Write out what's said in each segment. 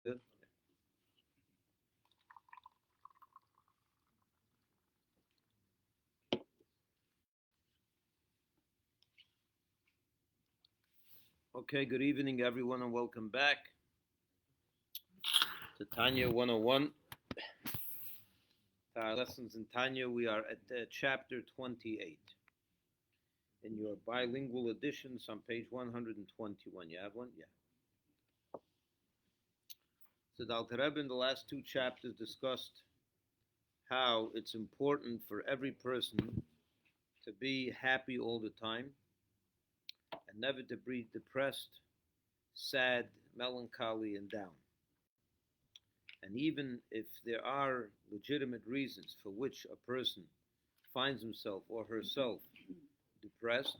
Good. Okay, good evening, everyone, and welcome back to Tanya 101. Our lessons in Tanya, we are at chapter 28. In your bilingual editions on page 121. You have one? Yeah. So the Alter Rebbe in the last two chapters discussed how it's important for every person to be happy all the time and never to be depressed, sad, melancholy, and down. And even if there are legitimate reasons for which a person finds himself or herself depressed,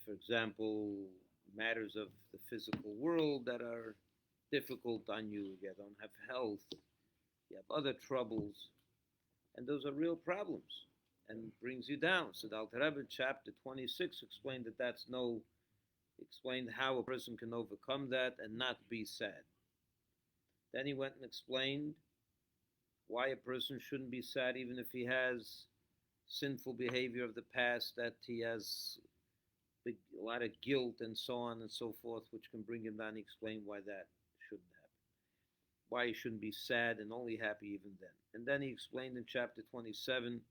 for example, matters of the physical world that are difficult on you, you don't have health, you have other troubles, and those are real problems and brings you down. So the Alter Rebbe, chapter 26, explained explained how a person can overcome that and not be sad. Then he went and explained why a person shouldn't be sad even if he has sinful behavior of the past, that he has a lot of guilt and so on and so forth, which can bring him down. He explained why that shouldn't happen, why he shouldn't be sad and only happy even then. And then he explained in chapter 27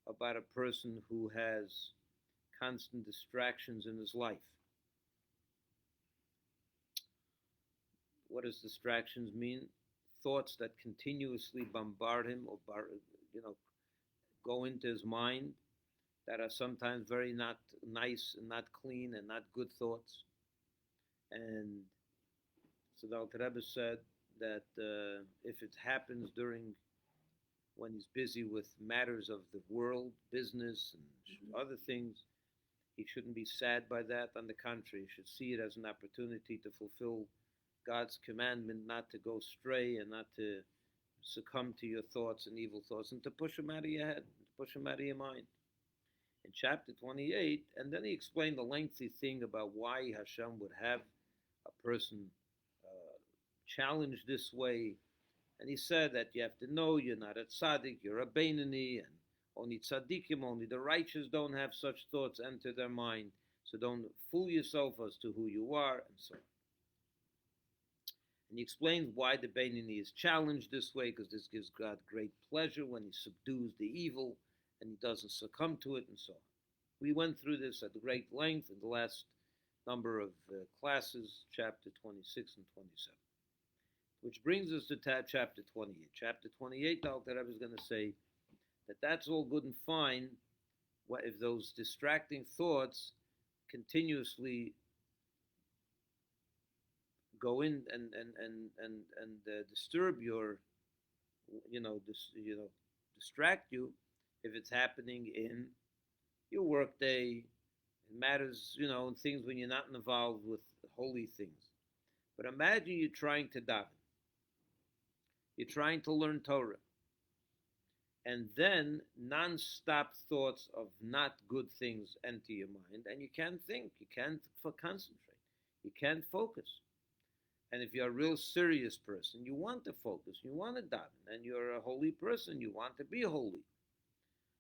about a person who has constant distractions in his life. What does distractions mean? Thoughts that continuously bombard him or go into his mind that are sometimes very not nice and not clean and not good thoughts. And so the Alter Rebbe said that if it happens when he's busy with matters of the world, business and other things, he shouldn't be sad by that. On the contrary, he should see it as an opportunity to fulfill God's commandment not to go stray and not to succumb to your thoughts and evil thoughts and to push them out of your head, to push them out of your mind. In chapter 28, and then he explained the lengthy thing about why Hashem would have a person challenged this way. And he said that you have to know you're not a tzaddik, you're a Beinoni, and only tzaddikim, only the righteous don't have such thoughts enter their mind. So don't fool yourself as to who you are, and so on. And he explains why the Beinoni is challenged this way, because this gives God great pleasure when he subdues the evil and he doesn't succumb to it, and so on. We went through this at great length in the last number of classes, chapter 26 and 27. Which brings us to chapter 28. Chapter 28, the Alter Rebbe is going to say that that's all good and fine if those distracting thoughts continuously go in and disturb your, distract you. If it's happening in your work day, it matters, in things when you're not involved with holy things. But imagine you're trying to daven. You're trying to learn Torah. And then non-stop thoughts of not good things enter your mind, and you can't think, you can't concentrate, you can't focus. And if you're a real serious person, you want to focus, you want to daven, and you're a holy person, you want to be holy.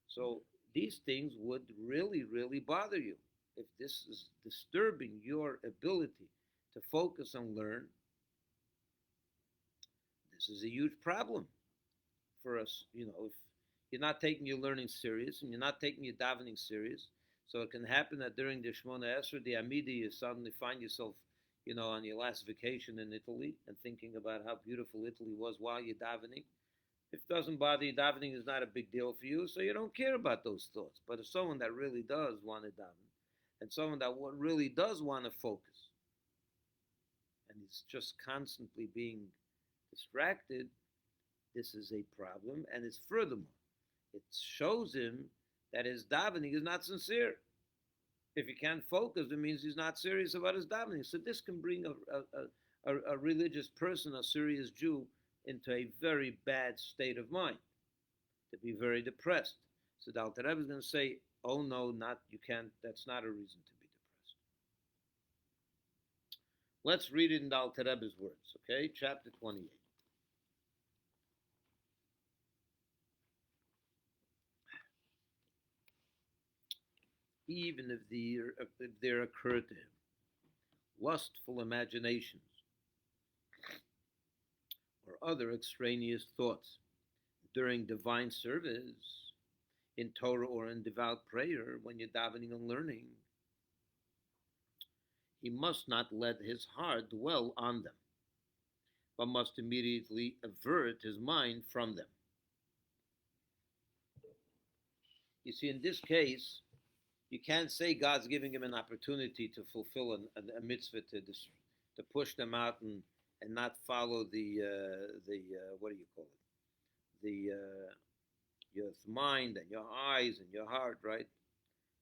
So these things would really, really bother you. If this is disturbing your ability to focus and learn, this is a huge problem for us. If you're not taking your learning serious and you're not taking your davening serious, so it can happen that during the Shemona Esrei, the Amida, you suddenly find yourself, on your last vacation in Italy and thinking about how beautiful Italy was while you're davening. If it doesn't bother you, davening is not a big deal for you, so you don't care about those thoughts. But if someone that really does want to daven, and someone that really does want to focus, and is just constantly being distracted, this is a problem. And it's furthermore, it shows him that his davening is not sincere. If he can't focus, it means he's not serious about his davening. So this can bring a religious person, a serious Jew, into a very bad state of mind, to be very depressed. So the Alter Rebbe is going to say, oh no, you can't, that's not a reason to be depressed. Let's read it in the Alter Rebbe's words, okay? Chapter 28. Even if there occur to him lustful imaginations or other extraneous thoughts during divine service, in Torah or in devout prayer, when you're davening and learning, he must not let his heart dwell on them, but must immediately avert his mind from them. You see, in this case, you can't say God's giving him an opportunity to fulfill a mitzvah to push them out and not follow the what do you call it? Your mind and your eyes and your heart, right?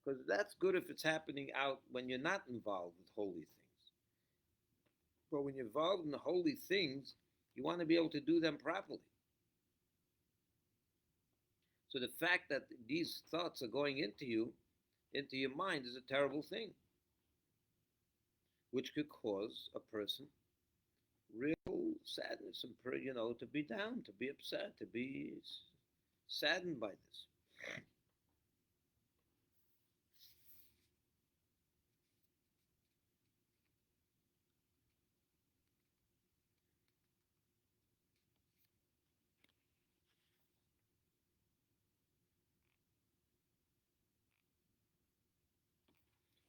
Because that's good if it's happening out when you're not involved with holy things. But when you're involved in the holy things, you want to be able to do them properly. So the fact that these thoughts are going into your mind, is a terrible thing, which could cause a person real sadness and, to be down, to be upset, to be saddened by this.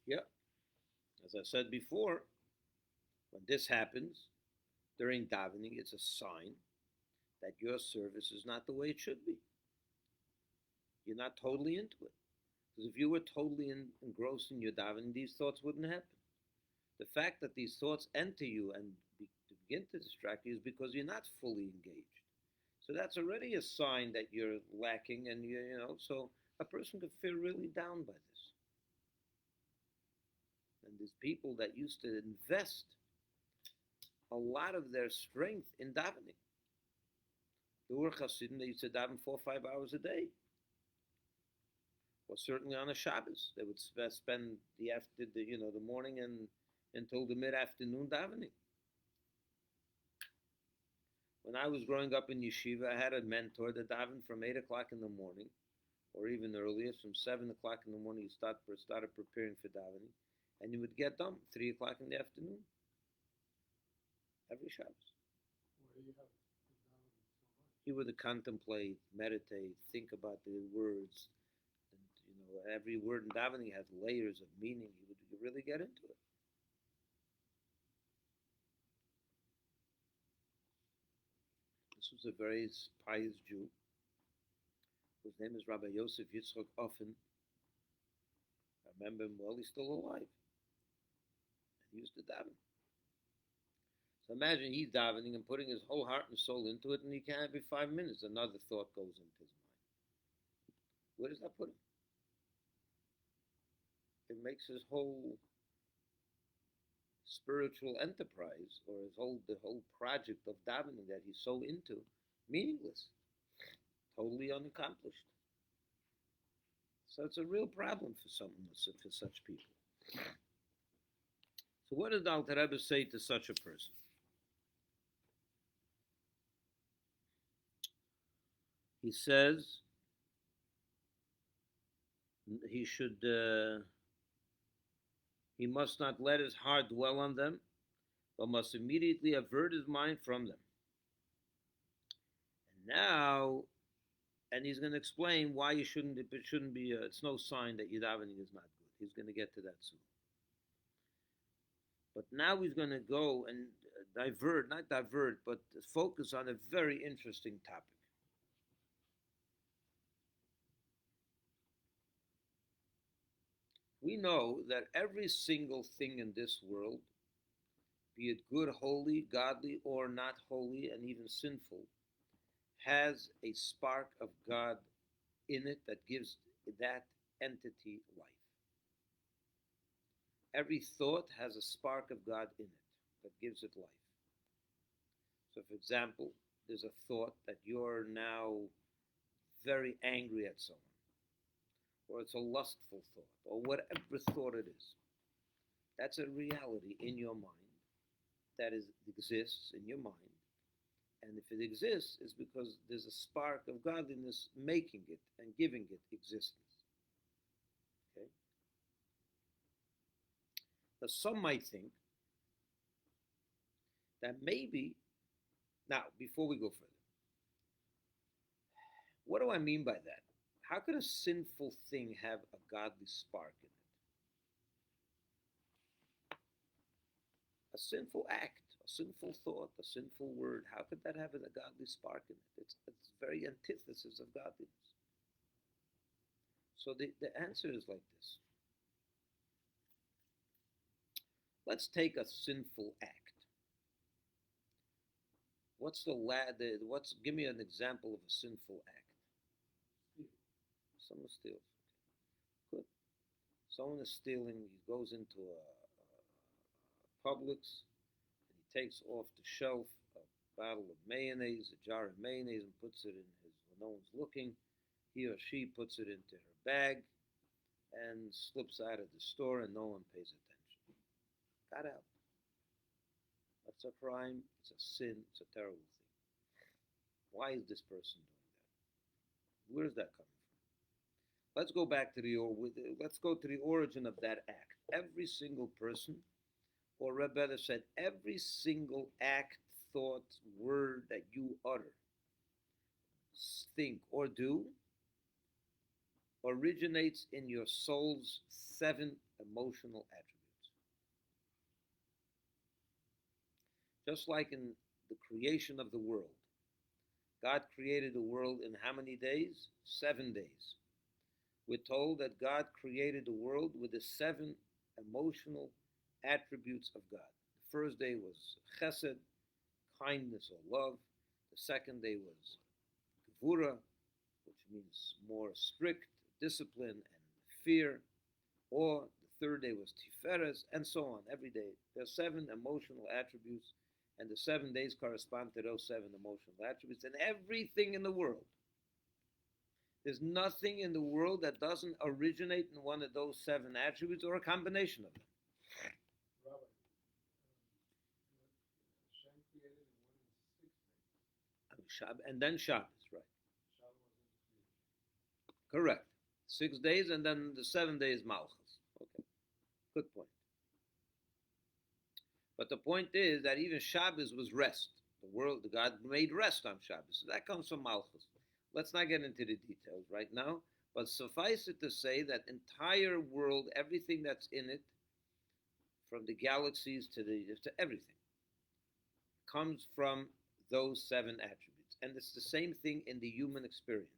Yeah, as I said before, when this happens during davening, it's a sign that your service is not the way it should be. You're not totally into it. Because if you were totally engrossed in your davening, these thoughts wouldn't happen. The fact that these thoughts enter you and begin to distract you is because you're not fully engaged. So that's already a sign that you're lacking, and so a person could feel really down by this. And there's people that used to invest a lot of their strength in davening. The Ur Hasidim, they used to daven 4 or 5 hours a day. Or certainly on a Shabbos, they would spend the morning and until the mid-afternoon davening. When I was growing up in yeshiva, I had a mentor that davened from 8 o'clock in the morning, or even earlier, from 7 o'clock in the morning. He started preparing for davening, and he would get done 3 o'clock in the afternoon. Every Shabbos. He would contemplate, meditate, think about the words. And, every word in davening has layers of meaning. He would really get into it. This was a very pious Jew, whose name is Rabbi Yisroel Spalter. I remember him well. He's still alive. And he used to daven. So imagine he's davening and putting his whole heart and soul into it, and he can't every 5 minutes another thought goes into his mind. Where does that put him? It makes his whole spiritual enterprise, or the whole project of davening that he's so into, meaningless, totally unaccomplished. So it's a real problem for such people. So what did Alter Rebbe say to such a person? He says he must not let his heart dwell on them, but must immediately avert his mind from them. And he's going to explain why it shouldn't be. It's no sign that your davening is not good. He's going to get to that soon. But now he's going to go and not divert, but focus on a very interesting topic. We know that every single thing in this world, be it good, holy, godly, or not holy, and even sinful, has a spark of God in it that gives that entity life. Every thought has a spark of God in it that gives it life. So, for example, there's a thought that you're now very angry at someone, or it's a lustful thought, or whatever thought it is. That's a reality in your mind. that exists in your mind. And if it exists, it's because there's a spark of godliness making it and giving it existence. Okay? Now, some might think that maybe, now, before we go further, what do I mean by that? How could a sinful thing have a godly spark in it? A sinful act, a sinful thought, a sinful word, how could that have a godly spark in it? It's very antithesis of godliness. So the answer is like this. Let's take a sinful act. Give me an example of a sinful act. Someone steals. Good. Someone is stealing. He goes into a Publix and he takes off the shelf a bottle of mayonnaise, a jar of mayonnaise, and puts it in his, when no one's looking. He or she puts it into her bag and slips out of the store and no one pays attention. Got out. That's a crime. It's a sin. It's a terrible thing. Why is this person doing that? Where is that coming from? Let's go back to the origin of that act. Every single person, or better said, every single act, thought, word that you utter, think, or do, originates in your soul's 7 emotional attributes. Just like in the creation of the world. God created the world in how many days? 7 days. We're told that God created the world with the 7 emotional attributes of God. The first day was chesed, kindness or love. The second day was gevura, which means more strict, discipline and fear. Or the third day was tiferes, and so on, every day. There are 7 emotional attributes, and the 7 days correspond to those 7 emotional attributes, and everything in the world. There's nothing in the world that doesn't originate in one of those 7 attributes or a combination of them. Rabbi, Hashem created in one in 6 days. And then Shabbos, right? Shabbos wasn't created. Correct. 6 days, and then the 7 days Malchus. Okay, good point. But the point is that even Shabbos was rest. The God made rest on Shabbos. So that comes from Malchus. Let's not get into the details right now, but suffice it to say that entire world, everything that's in it, from the galaxies to everything, comes from those 7 attributes. And it's the same thing in the human experience.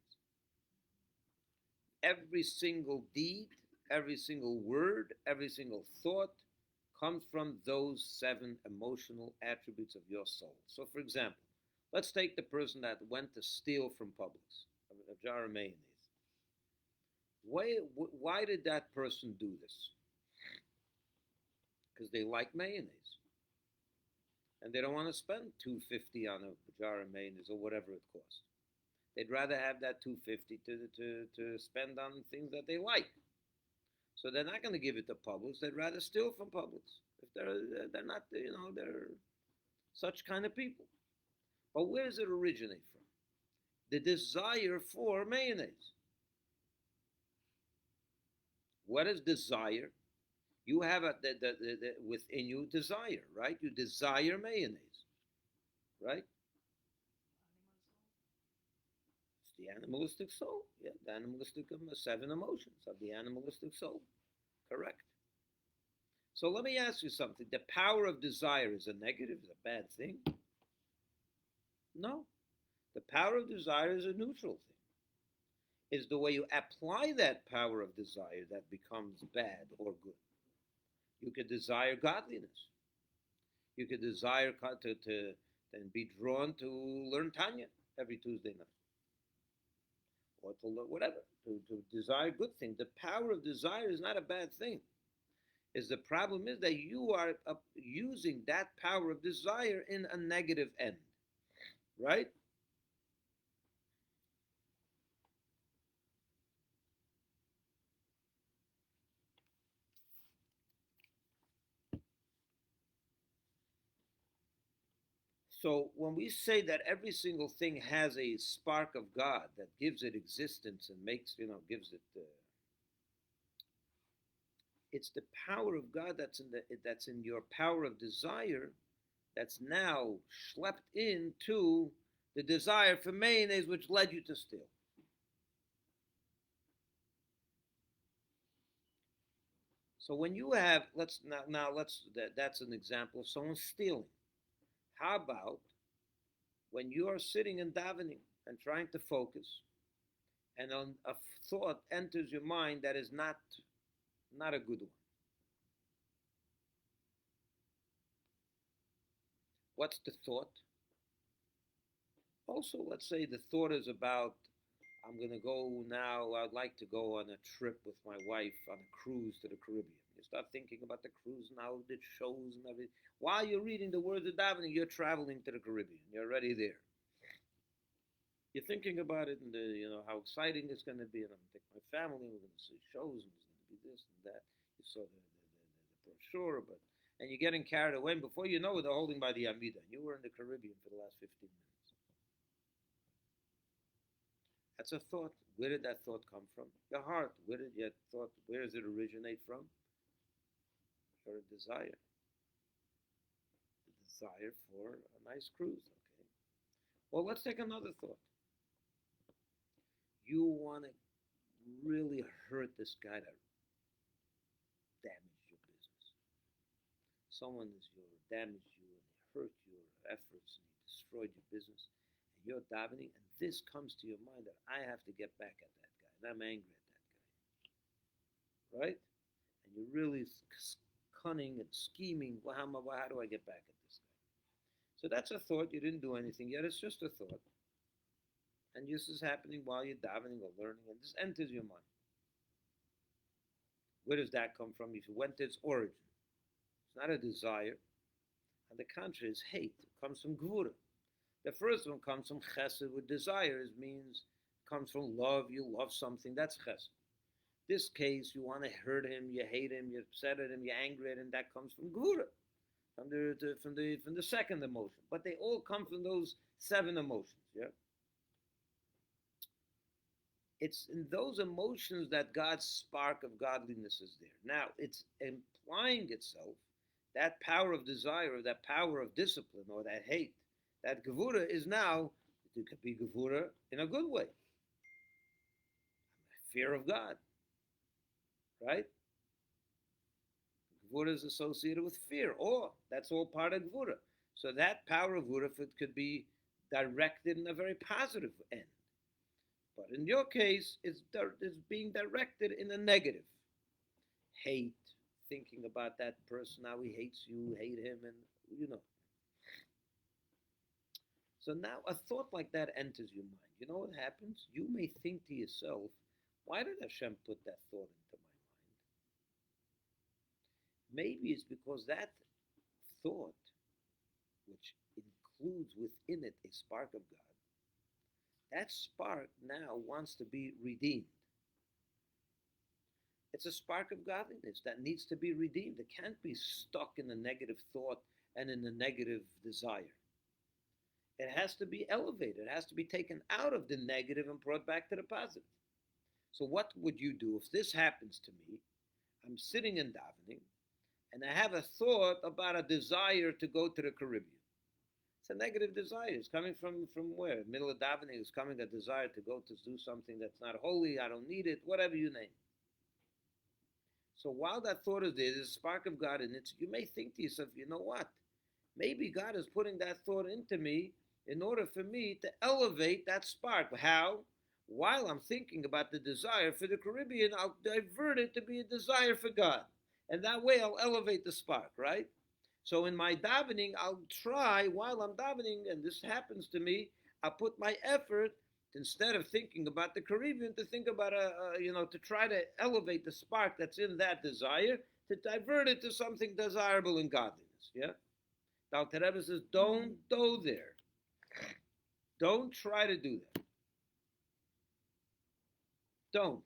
Every single deed, every single word, every single thought comes from those 7 emotional attributes of your soul. So, for example, let's take the person that went to steal from Publix, a jar of mayonnaise. Why did that person do this? Because they like mayonnaise. And they don't want to spend $2.50 on a jar of mayonnaise or whatever it costs. They'd rather have that $2.50 to spend on things that they like. So they're not going to give it to Publix. They'd rather steal from Publix. If they're not, they're such kind of people. But where does it originate from? The desire for mayonnaise. What is desire? You have within you desire, right? You desire mayonnaise, right? It's the animalistic soul. Yeah, the animalistic 7 emotions of the animalistic soul. Correct. So let me ask you something. The power of desire is a negative, is a bad thing? No. The power of desire is a neutral thing. It's the way you apply that power of desire that becomes bad or good. You could desire godliness. You could desire to be drawn to learn Tanya every Tuesday night. Or to learn whatever, to desire good things. The power of desire is not a bad thing. The problem is that you are using that power of desire in a negative end. Right? So when we say that every single thing has a spark of God that gives it existence and makes, gives it, it's the power of God that's in your power of desire that's now schlepped into the desire for mayonnaise, which led you to steal. So when you have, that's an example of someone stealing. How about when you are sitting and davening and trying to focus, and a thought enters your mind that is not a good one? What's the thought? Also, let's say the thought is about, I'm going to go now, I'd like to go on a trip with my wife on a cruise to the Caribbean. You start thinking about the cruise now, the shows and everything. While you're reading the words of davening, you're traveling to the Caribbean. You're already there. You're thinking about it and how exciting it's going to be. And I'm going to take my family, we're going to see shows, and it's going to be this and that. You saw the brochure, and you're getting carried away. And before you know it, they're holding by the Amida. You were in the Caribbean for the last 15 minutes. That's a thought. Where did that thought come from? Your heart. Where does it originate from? Your desire. The desire for a nice cruise. Okay. Well, let's take another thought. You want to really hurt this guy that damaged your business. Someone damaged you and they hurt your efforts and he destroyed your business. You're davening, and this comes to your mind that I have to get back at that guy, and I'm angry at that guy, right? And you're really cunning and scheming. Well, how do I get back at this guy? So that's a thought. You didn't do anything yet. It's just a thought. And this is happening while you're davening or learning, and this enters your mind. Where does that come from? If you went to its origin, it's not a desire. On the contrary, it's hate. It comes from gvura. The first one comes from chesed, with desires, comes from love. You love something, that's chesed. This case, you want to hurt him, you hate him, you're upset at him, you're angry at him, that comes from gvura, from the second emotion. But they all come from those 7 emotions, yeah? It's in those emotions that God's spark of godliness is there. Now, it's implying itself, that power of desire, that power of discipline, or that hate, that gevura is now, it could be gevura in a good way. Fear of God, right? Gevura is associated with fear, or that's all part of gevura. So that power of gevura could be directed in a very positive end. But in your case, it's being directed in a negative. Hate, thinking about that person, how he hates you, hate him, and So now a thought like that enters your mind. You know what happens? You may think to yourself, why did Hashem put that thought into my mind? Maybe it's because that thought, which includes within it a spark of God, that spark now wants to be redeemed. It's a spark of godliness that needs to be redeemed. It can't be stuck in a negative thought and in a negative desire. It has to be elevated. It has to be taken out of the negative and brought back to the positive. So what would you do if this happens to me? I'm sitting in davening, and I have a thought about a desire to go to the Caribbean. It's a negative desire. It's coming from where? Middle of davening is coming a desire to go to do something that's not holy. I don't need it. Whatever you name. So while that thought is there, there's a spark of God in it. You may think to yourself, you know what? Maybe God is putting that thought into me in order for me to elevate that spark. How? While I'm thinking about the desire for the Caribbean, I'll divert it to be a desire for God. And that way I'll elevate the spark, right? So in my davening, I'll try, while I'm davening, and this happens to me, I'll put my effort, instead of thinking about the Caribbean, to think about, to try to elevate the spark that's in that desire, to divert it to something desirable in godliness, yeah? Dr. Rebbe says, don't go there. Don't try to do that. Don't.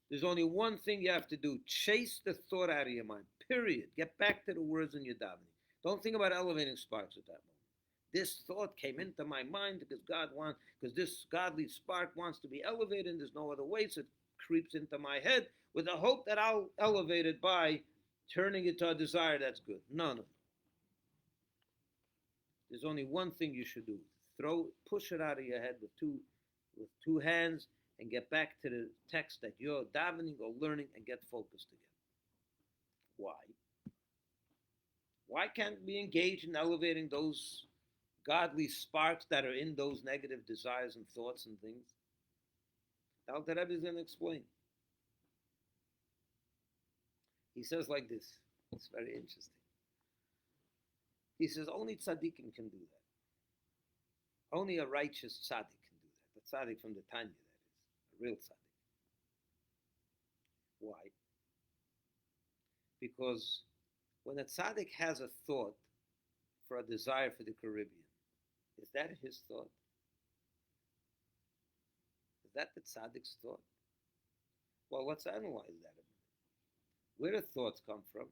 There's only one thing you have to do. Chase the thought out of your mind. Period. Get back to the words in your davening. Don't think about elevating sparks at that moment. This thought came into my mind because this godly spark wants to be elevated, and there's no other way, so it creeps into my head with the hope that I'll elevate it by turning it to a desire that's good. No. There's only one thing you should do. Push it out of your head with two hands and get back to the text that you're davening or learning and get focused again. Why? Why can't we engage in elevating those godly sparks that are in those negative desires and thoughts and things? The Alter Rebbe is going to explain. He says like this. It's very interesting. He says only tzaddikim can do that. Only a righteous tzaddik can do that. The tzaddik from the Tanya, that is. A real tzaddik. Why? Because when a tzaddik has a thought for a desire for the Caribbean, is that his thought? Is that the tzaddik's thought? Well, let's analyze that a minute. Where do thoughts come from?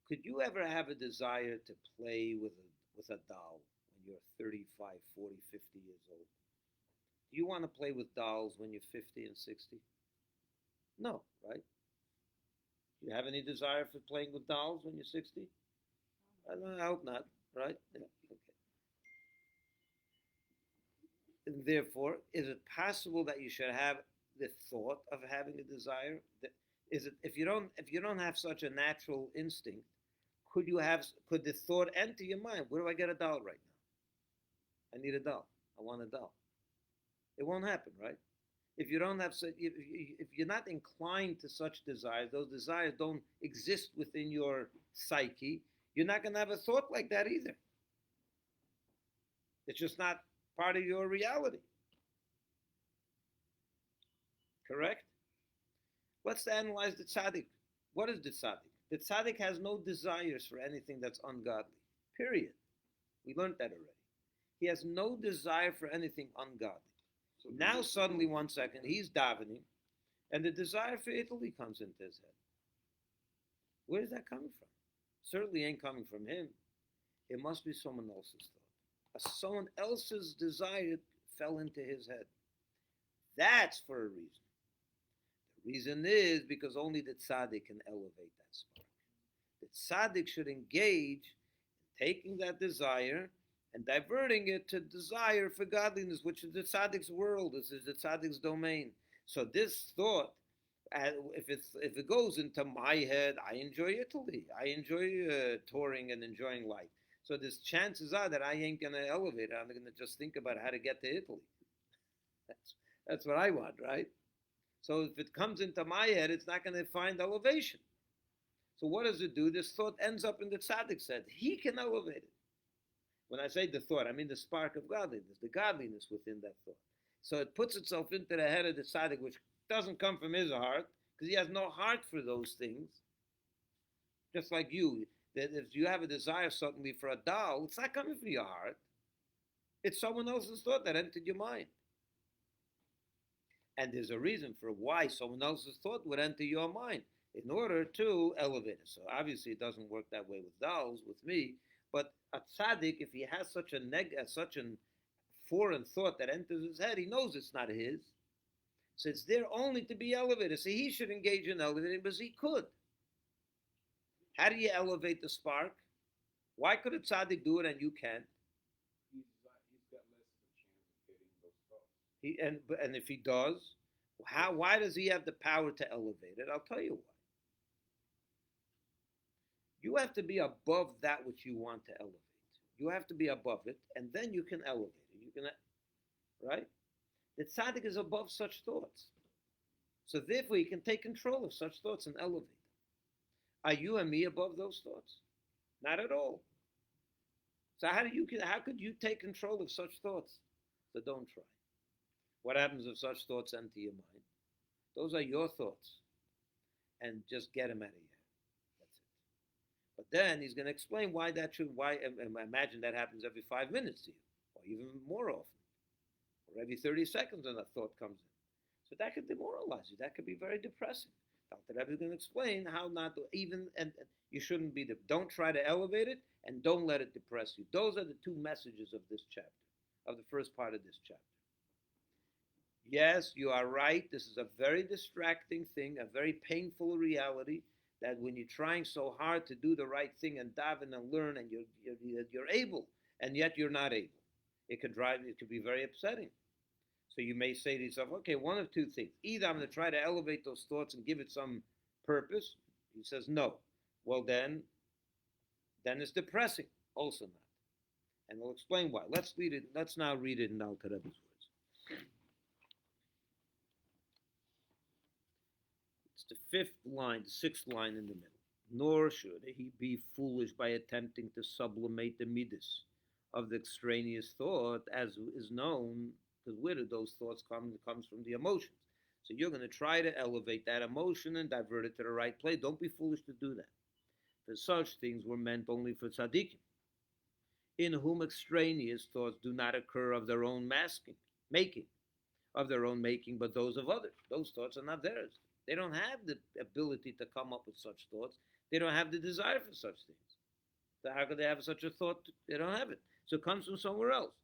Could you ever have a desire to play with a doll when you're 35, 40, 50 years old? Do you want to play with dolls when you're 50 and 60? No, right? Do you have any desire for playing with dolls when you're 60? I hope not, right? Yeah, okay. And therefore, is it possible that you should have the thought of having a desire? Is it if you don't have such a natural instinct, could the thought enter your mind? Where do I get a doll right now? I need a doll. I want a doll. It won't happen, right? If you don't have if you're not inclined to such desires, those desires don't exist within your psyche, you're not going to have a thought like that either. It's just not part of your reality. Correct? Let's analyze the tzaddik. What is the tzaddik? The tzaddik has no desires for anything that's ungodly. Period. We learned that already. He has no desire for anything ungodly. So now suddenly, 1 second, he's davening, and the desire for Italy comes into his head. Where is that coming from? Certainly ain't coming from him. It must be someone else's thought. Someone else's desire fell into his head. That's for a reason. The reason is because only the tzaddik can elevate that spark. The tzaddik should engage in taking that desire and diverting it to desire for godliness, which is the tzaddik's world. This is the tzaddik's domain. So this thought, if it goes into my head, I enjoy Italy. I enjoy touring and enjoying life. So there's chances are that I ain't going to elevate it. I'm going to just think about how to get to Italy. That's what I want, right? So if it comes into my head, it's not going to find elevation. So what does it do? This thought ends up in the tzaddik's head. He can elevate it. When I say the thought, I mean the spark of godliness, the godliness within that thought. So it puts itself into the head of the tzaddik, which doesn't come from his heart, because he has no heart for those things. Just like you, that if you have a desire suddenly for a doll, it's not coming from your heart. It's someone else's thought that entered your mind. And there's a reason for why someone else's thought would enter your mind, in order to elevate it. So obviously it doesn't work that way with dolls, with me. But a tzaddik, if he has such a foreign thought that enters his head, he knows it's not his. So it's there only to be elevated. So he should engage in elevating because he could. How do you elevate the spark? Why could a tzaddik do it and you can't? He's got less of a chance of getting those thoughts. And if he does, why does he have the power to elevate it? I'll tell you why. You have to be above that which you want to elevate. You have to be above it, and then you can elevate it. You can, right? The tzaddik is above such thoughts. So therefore, he can take control of such thoughts and elevate them. Are you and me above those thoughts? Not at all. So how could you take control of such thoughts? So don't try. What happens if such thoughts enter your mind? Those are your thoughts. And just get them out of your head. But then he's going to explain why imagine that happens every 5 minutes to you, or even more often, or every 30 seconds when a thought comes in. So that could demoralize you. That could be very depressing. Dr. Rebbe is going to explain how not to and you shouldn't be don't try to elevate it, and don't let it depress you. Those are the two messages of this chapter, of the first part of this chapter. Yes, you are right. This is a very distracting thing, a very painful reality, that when you're trying so hard to do the right thing and daven and learn, and you're able, and yet you're not able. It could be very upsetting. So you may say to yourself, okay, one of two things. Either I'm going to try to elevate those thoughts and give it some purpose. He says no. Well, then it's depressing. Also not. And we'll explain why. Let's read it. Let's now read it in Alter Rebbe's words. It's the sixth line in the middle. Nor should he be foolish by attempting to sublimate the midas of the extraneous thought, as is known, because where do those thoughts come? It comes from the emotions. So you're going to try to elevate that emotion and divert it to the right place. Don't be foolish to do that. For such things were meant only for tzaddikim, in whom extraneous thoughts do not occur of their own making, but those of others. Those thoughts are not theirs. They don't have the ability to come up with such thoughts. They don't have the desire for such things. So how could they have such a thought? They don't have it. So it comes from somewhere else.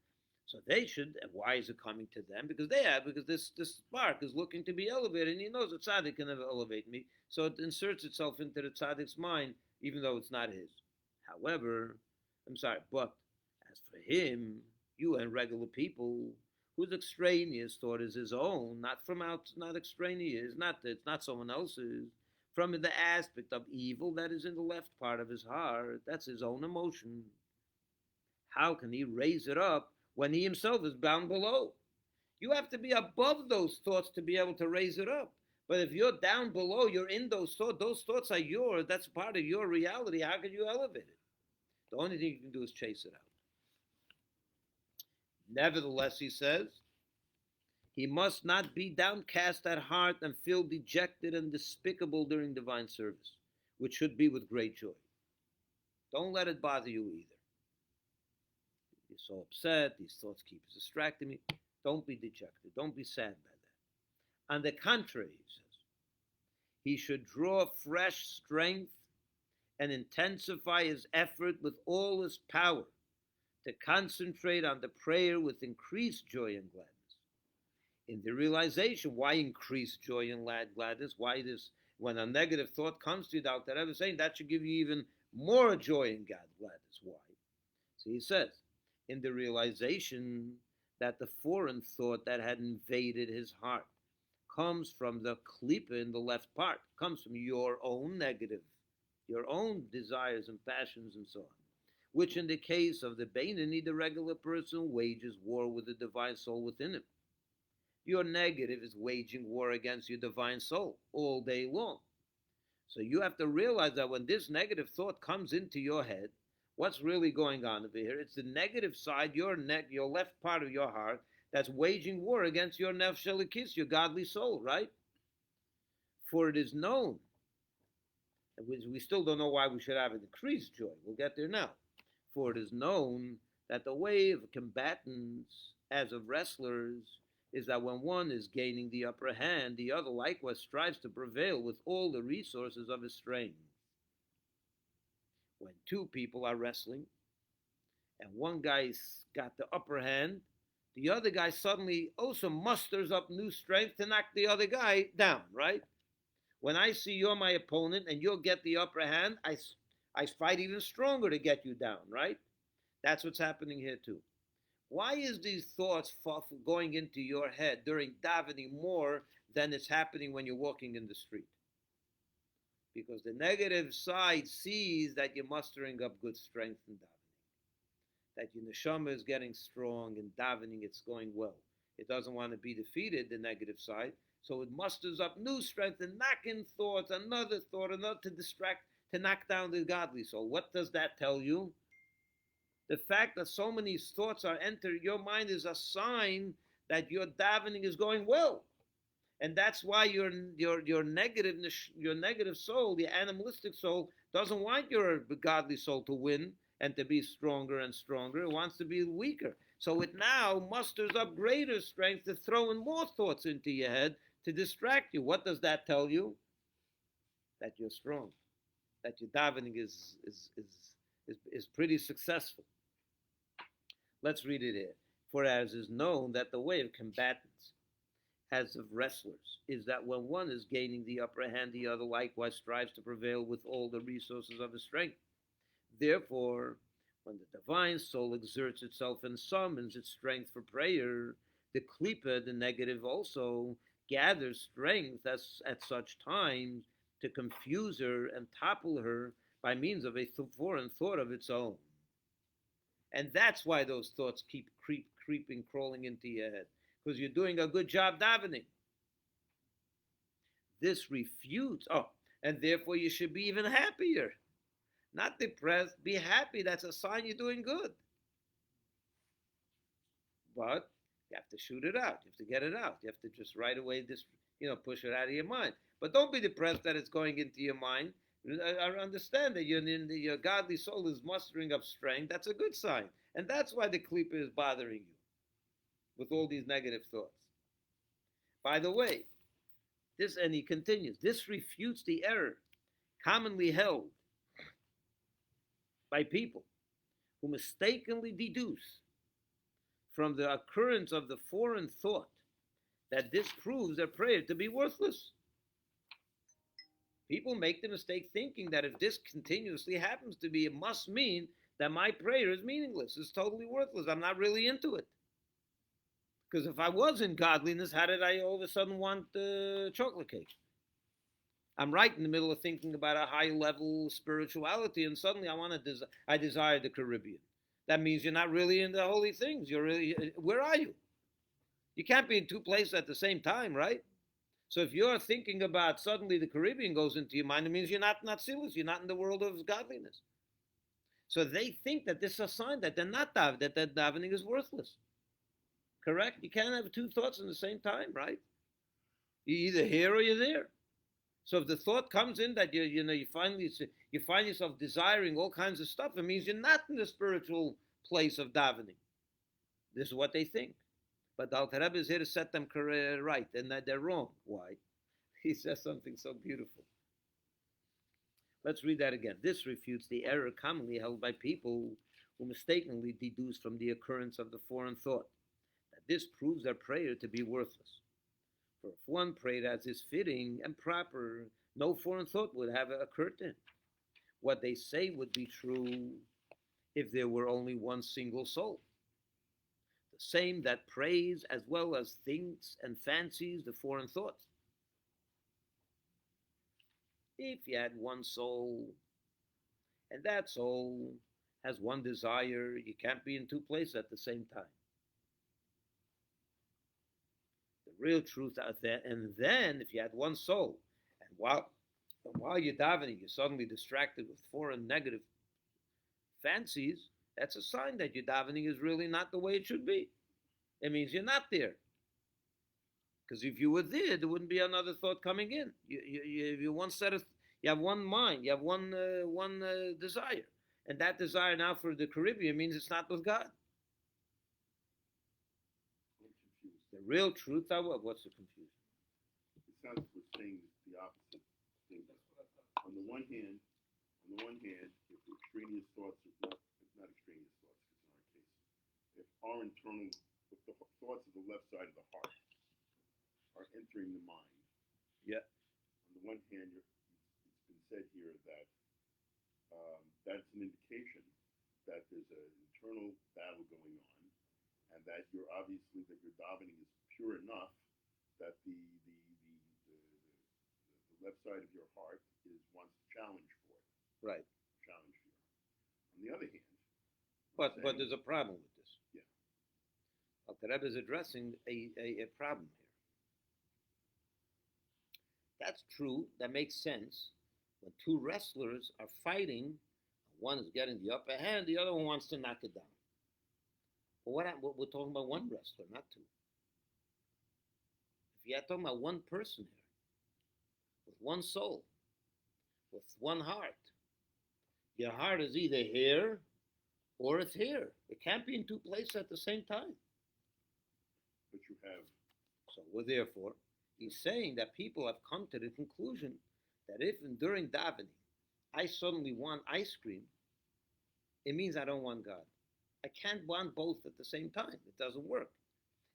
So they should, and why is it coming to them? Because this spark is looking to be elevated, and he knows a tzaddik can never elevate me. So it inserts itself into the tzaddik's mind, even though it's not his. However, but as for him, you and regular people, whose extraneous thought is his own, not extraneous, it's not someone else's, from the aspect of evil that is in the left part of his heart, that's his own emotion. How can he raise it up when he himself is bound below? You have to be above those thoughts to be able to raise it up. But if you're down below, you're in those thoughts are yours, that's part of your reality. How can you elevate it? The only thing you can do is chase it out. Nevertheless, he says, he must not be downcast at heart and feel dejected and despicable during divine service, which should be with great joy. Don't let it bother you either. You're so upset, these thoughts keep distracting me. Don't be dejected. Don't be sad by that. On the contrary, he says, he should draw fresh strength and intensify his effort with all his power to concentrate on the prayer with increased joy and gladness. In the realization, why increase joy and gladness? Why this? When a negative thought comes to you, Dr. Rebbe is saying that should give you even more joy and gladness. Why? So he says, in the realization that the foreign thought that had invaded his heart comes from the klipa in the left part, comes from your own negative, your own desires and passions and so on, which in the case of the Beinoni, the regular person, wages war with the divine soul within him. Your negative is waging war against your divine soul all day long. So you have to realize that when this negative thought comes into your head, what's really going on over here? It's the negative side, your left part of your heart, that's waging war against your nefesh elikis, your godly soul, right? For it is known, and we still don't know why we should have an increased joy. We'll get there now. For it is known that the way of combatants, as of wrestlers, is that when one is gaining the upper hand, the other likewise strives to prevail with all the resources of his strength. When two people are wrestling, and one guy's got the upper hand, the other guy suddenly also musters up new strength to knock the other guy down, right? When I see you're my opponent and you'll get the upper hand, I fight even stronger to get you down, right? That's what's happening here too. Why is these thoughts going into your head during davening more than it's happening when you're walking in the street? Because the negative side sees that you're mustering up good strength in davening, that your neshama is getting strong in davening, it's going well. It doesn't want to be defeated, the negative side, so it musters up new strength and knock in thoughts, another to distract, to knock down the godly soul. What does that tell you? The fact that so many thoughts are entering your mind is a sign that your davening is going well. And that's why your negative soul, the animalistic soul, doesn't want your godly soul to win and to be stronger and stronger. It wants to be weaker. So it now musters up greater strength to throw in more thoughts into your head to distract you. What does that tell you? That you're strong. That your davening is is pretty successful. Let's read it here. For as is known that the way of combatants, as of wrestlers, is that when one is gaining the upper hand, the other likewise strives to prevail with all the resources of his strength. Therefore, when the divine soul exerts itself and summons its strength for prayer, the klipa, the negative, also gathers strength at such times to confuse her and topple her by means of a foreign thought of its own. And that's why those thoughts keep creeping, crawling into your head, because you're doing a good job davening. This refutes, and therefore you should be even happier. Not depressed, be happy. That's a sign you're doing good. But you have to shoot it out. You have to get it out. You have to just right away push it out of your mind. But don't be depressed that it's going into your mind. I understand that your godly soul is mustering up strength. That's a good sign. And that's why the klipa is bothering you with all these negative thoughts. By the way, and he continues, this refutes the error commonly held by people who mistakenly deduce from the occurrence of the foreign thought that this proves their prayer to be worthless. People make the mistake thinking that if this continuously happens to be, it must mean that my prayer is meaningless, it's totally worthless, I'm not really into it. Because if I was in godliness, how did I all of a sudden want chocolate cake? I'm right in the middle of thinking about a high level spirituality, and suddenly I desire the Caribbean. That means you're not really into holy things. Where are you? You can't be in two places at the same time, right? So if you're thinking about suddenly the Caribbean goes into your mind, it means you're not serious. You're not in the world of godliness. So they think that this is a sign that they're not that davening is worthless. Correct? You can't have two thoughts at the same time, right? You're either here or you're there. So if the thought comes in that you find yourself desiring all kinds of stuff, it means you're not in the spiritual place of davening. This is what they think. But the Alter Rebbe is here to set them right, and that they're wrong. Why? He says something so beautiful. Let's read that again. This refutes the error commonly held by people who mistakenly deduce from the occurrence of the foreign thought that this proves their prayer to be worthless. For if one prayed as is fitting and proper, no foreign thought would have occurred to him. What they say would be true if there were only one single soul. The same that prays as well as thinks and fancies the foreign thoughts. If you had one soul, and that soul has one desire, you can't be in two places at the same time. The real truth out there, and then if you had one soul, and while you're davening, you're suddenly distracted with foreign negative fancies, that's a sign that your davening is really not the way it should be. It means you're not there. Because if you were there wouldn't be another thought coming in. You have one mind, you have one desire, and that desire now for the Caribbean means it's not with God. The real truth, what's the confusion? It sounds like we're saying the opposite thing. On the one hand, if extraneous thoughts are not extraneous thoughts, it's in our case. If the thoughts of the left side of the heart are entering the mind. Yeah. On the one hand, it's been said here that that's an indication that there's an internal battle going on, and that your davening is pure enough that the left side of your heart wants to challenge for it. Right. Challenge for you. On the other hand, but there's a problem with this. Yeah. Alter Rebbe is addressing a problem here. That's true. That makes sense. When two wrestlers are fighting, one is getting the upper hand, the other one wants to knock it down. But we're talking about one wrestler, not two. If you're talking about one person here, with one soul, with one heart, your heart is either here or it's here. It can't be in two places at the same time. But you have. So therefore, he's saying that people have come to the conclusion that if during davening I suddenly want ice cream, it means I don't want God. I can't want both at the same time. It doesn't work.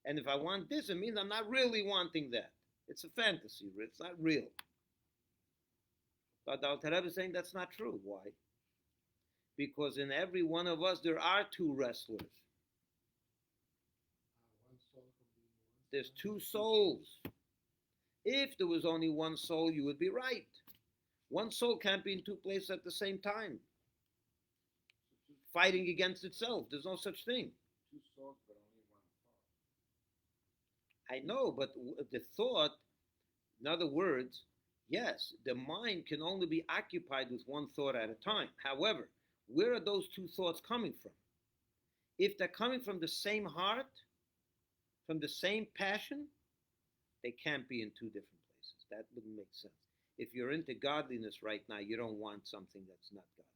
And if I want this, it means I'm not really wanting that. It's a fantasy. It's not real. But the Alter Rebbe is saying that's not true. Why? Because in every one of us there are two wrestlers. There's two souls. If there was only one soul, you would be right. One soul can't be in two places at the same time, fighting against itself. There's no such thing. Two souls, but only one thought. I know, but the thought, in other words, yes, the mind can only be occupied with one thought at a time. However, where are those two thoughts coming from? If they're coming from the same heart, from the same passion, they can't be in two different places. That wouldn't make sense. If you're into godliness right now, you don't want something that's not godly.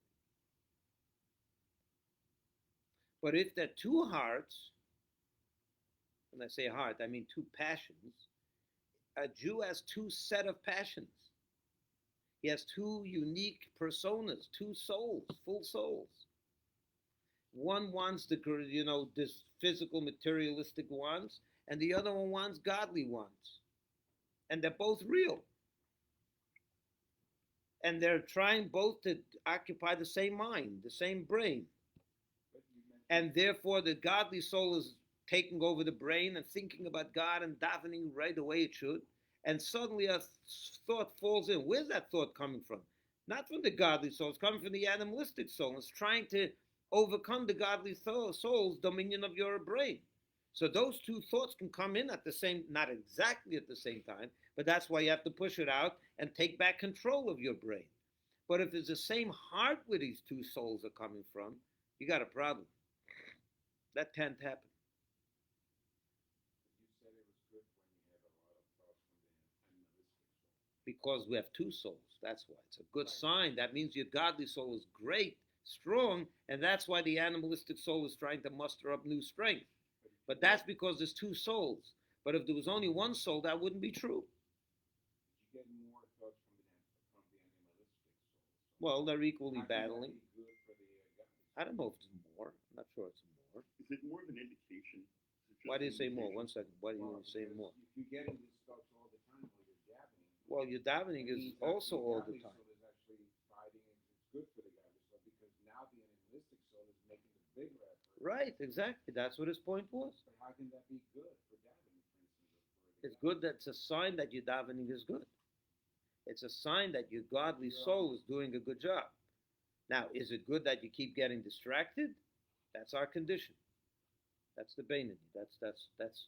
But if there are two hearts, when I say heart, I mean two passions, a Jew has two set of passions. He has two unique personas, two souls, full souls. One wants the, this physical, materialistic wants, and the other one wants godly wants. And they're both real. And they're trying both to occupy the same mind, the same brain. And therefore the godly soul is taking over the brain and thinking about God and davening right the way it should. And suddenly a thought falls in. Where's that thought coming from? Not from the godly soul. It's coming from the animalistic soul. It's trying to overcome the godly soul's dominion of your brain. So those two thoughts can come in at the same, not exactly at the same time, but that's why you have to push it out and take back control of your brain. But if it's the same heart where these two souls are coming from, you got a problem. That can't happen. Because we have two souls. That's why. It's a good sign. That means your godly soul is great, strong, and that's why the animalistic soul is trying to muster up new strength. But that's because there's two souls. But if there was only one soul, that wouldn't be true. You get more thoughts from the animalistic soul. Well, they're equally battling. Good for the I don't know if it's more. I'm not sure it's more. Is it more of an indication? Why do you say more? 1 second. Why do you want to say more? If you're getting these thoughts all the time while you're davening. Well, your davening is also all the time. The godly soul is actually fighting, and it's good for the godly soul because now the animalistic soul is making the bigger effort. Right, exactly. That's what his point was. But how can that be good for davening, for instance? It's good. That's a sign that your davening is good. It's a sign that your godly soul is doing a good job. Now, is it good that you keep getting distracted? That's our condition. That's the Beinoni. That's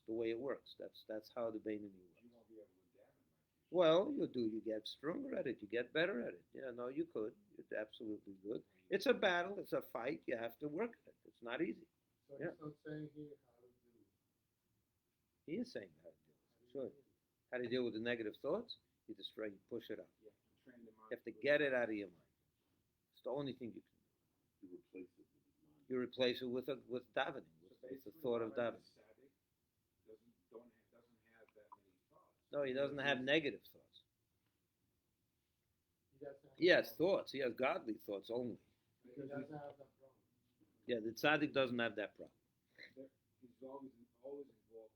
the way it works. That's how the Beinoni works. You won't be able to daven. Well, you get stronger at it. You get better at it. Yeah, no, you could. It's absolutely good. It's a battle. It's a fight. You have to work at it. It's not easy. So Yeah. he's not saying here how to do it. He is saying how to deal with it. Sure. How to deal with the negative thoughts? You destroy. You push it out. You have to train the mind. You have to get it out of your mind. It's the only thing you can do. You replace it with his mind. You replace it with davening, with the thought of davening. Doesn't have that many thoughts. No, he doesn't have negative thoughts. He doesn't have He has that thoughts. He has godly thoughts only. problem. He doesn't have that problem. Yeah, the tzaddik doesn't have that problem. He's always involved in God.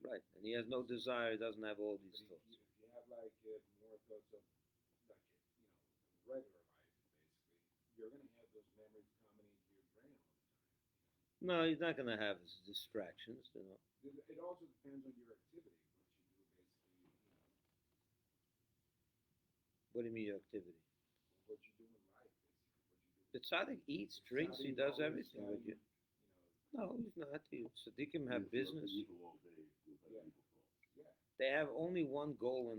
Right, and he has no desire. He doesn't have all these thoughts. If you have more thoughts of regular life, basically, you're going to have those memories coming into your brain all the time. No, he's not going to have his distractions. It also depends on your activity, what you do, basically. What do you mean your activity? What you do in life, basically. The tzaddik eats, drinks, he does everything with you. No, he's not. Tzaddikim have business. They have only one goal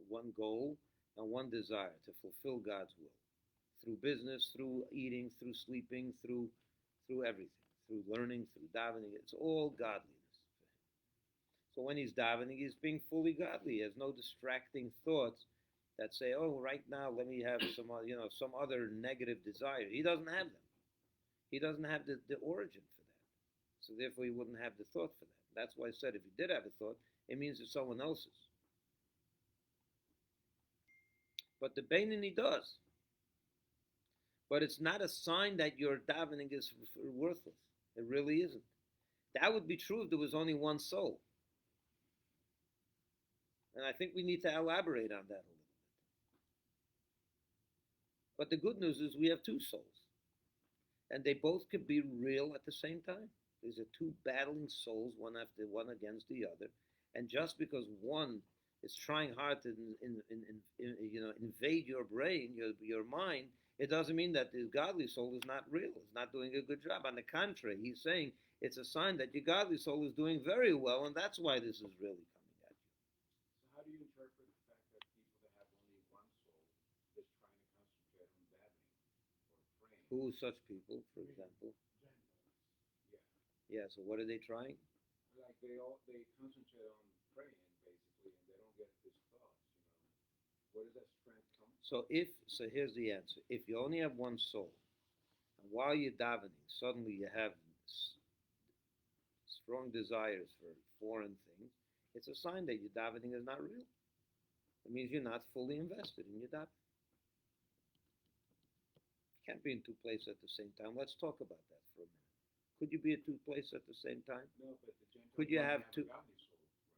one goal and one desire, to fulfill God's will. Through business, through eating, through sleeping, through everything. Through learning, through davening. It's all godliness for him. So when he's davening, he's being fully godly. He has no distracting thoughts that say, oh, right now let me have some other negative desire. He doesn't have them. He doesn't have the origin for that. So therefore he wouldn't have the thought for that. That's why I said if he did have a thought, it means it's someone else's. But the Beinoni does. But it's not a sign that your davening is worthless. It really isn't. That would be true if there was only one soul. And I think we need to elaborate on that a little bit. But the good news is we have two souls. And they both could be real at the same time. These are two battling souls, one after one against the other. And just because one is trying hard to invade your brain, your mind, it doesn't mean that the godly soul is not real. It's not doing a good job. On the contrary, he's saying it's a sign that your godly soul is doing very well, and that's why this is really coming at you. So how do you interpret the fact that people that have only one soul is trying to concentrate on davening or praying? Who such people, for example? Yeah. Yeah, so what are they trying? Like they concentrate on praying basically, and they don't get these thoughts. Where does that strength come from? So here's the answer. If you only have one soul, and while you're davening, suddenly you have strong desires for foreign things, it's a sign that your davening is not real. It means you're not fully invested in your davening. You can't be in two places at the same time. Let's talk about that for a minute. Could you be at two places at the same time? No, but the Gentiles Could you don't have two? a godly soul, Rabbi.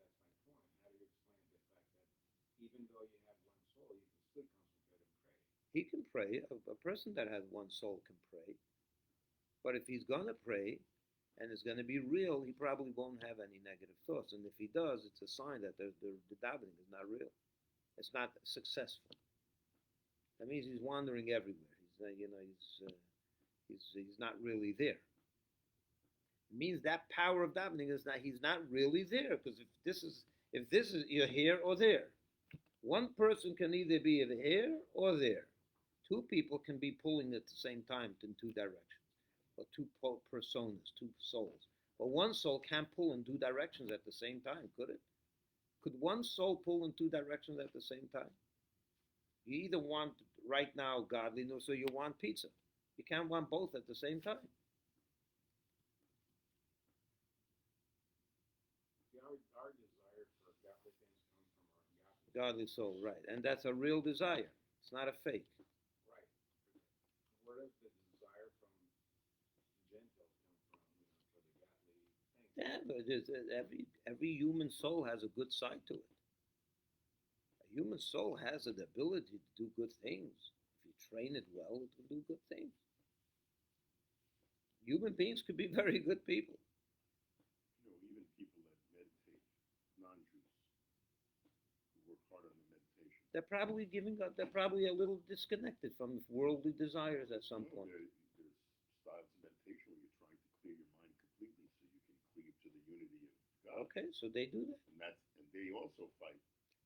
That's my point. How do you explain the fact that even though you have one soul, you can still concentrate and pray? He can pray. A person that has one soul can pray. But if he's going to pray and it's going to be real, he probably won't have any negative thoughts. And if he does, it's a sign that the davening is not real. It's not successful. That means he's wandering everywhere. He's not really there. It means that power of davening is that he's not really there. Because if this is you're here or there, one person can either be here or there. Two people can be pulling at the same time in two directions, or two personas, two souls. But one soul can't pull in two directions at the same time, could it? Could one soul pull in two directions at the same time? You either want right now godliness or you want pizza. You can't want both at the same time. Our desire for godly things comes from our Godly soul, right. And that's a real desire. It's not a fake. Right. Where does the desire from Gentiles come from, for the godly things? Yeah, but every human soul has a good side to it. A human soul has the ability to do good things. If you train it well, it will do good things. Human beings could be very good people. Even people that meditate, non-Jews, who work hard on the meditation. They're probably they're probably a little disconnected from worldly desires at some point. There's styles of meditation where you're trying to clear your mind completely so you can cleave to the unity of God. Okay, so they do that. And they also fight.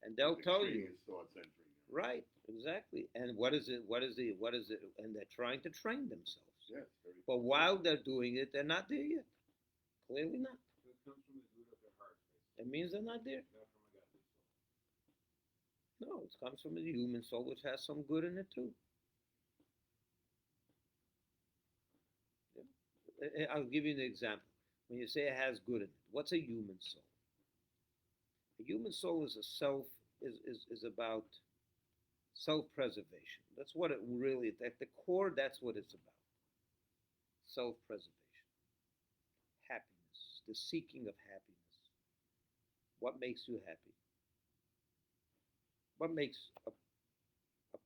And they'll tell you. Thoughts entering them. Right, exactly. And what is it? And they're trying to train themselves. Yes, but while they're doing it, they're not there yet. Clearly not. So it comes from the root of their heart, basically. It means they're not there. Not from a godly soul. No, it comes from the human soul, which has some good in it too. Yeah. I'll give you an example. When you say it has good in it, what's a human soul? A human soul is is about self-preservation. That's what it really, at the core, that's what it's about. Self-preservation. Happiness. The seeking of happiness. What makes you happy? What makes a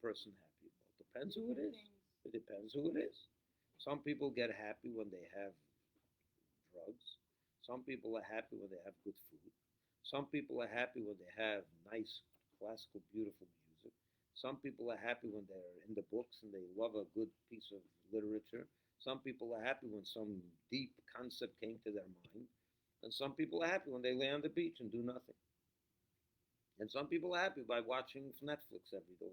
person happy? Well, it depends who it is. It depends who it is. Some people get happy when they have drugs. Some people are happy when they have good food. Some people are happy when they have nice, classical, beautiful music. Some people are happy when they're in the books and they love a good piece of literature. Some people are happy when some deep concept came to their mind. And some people are happy when they lay on the beach and do nothing. And some people are happy by watching Netflix all day.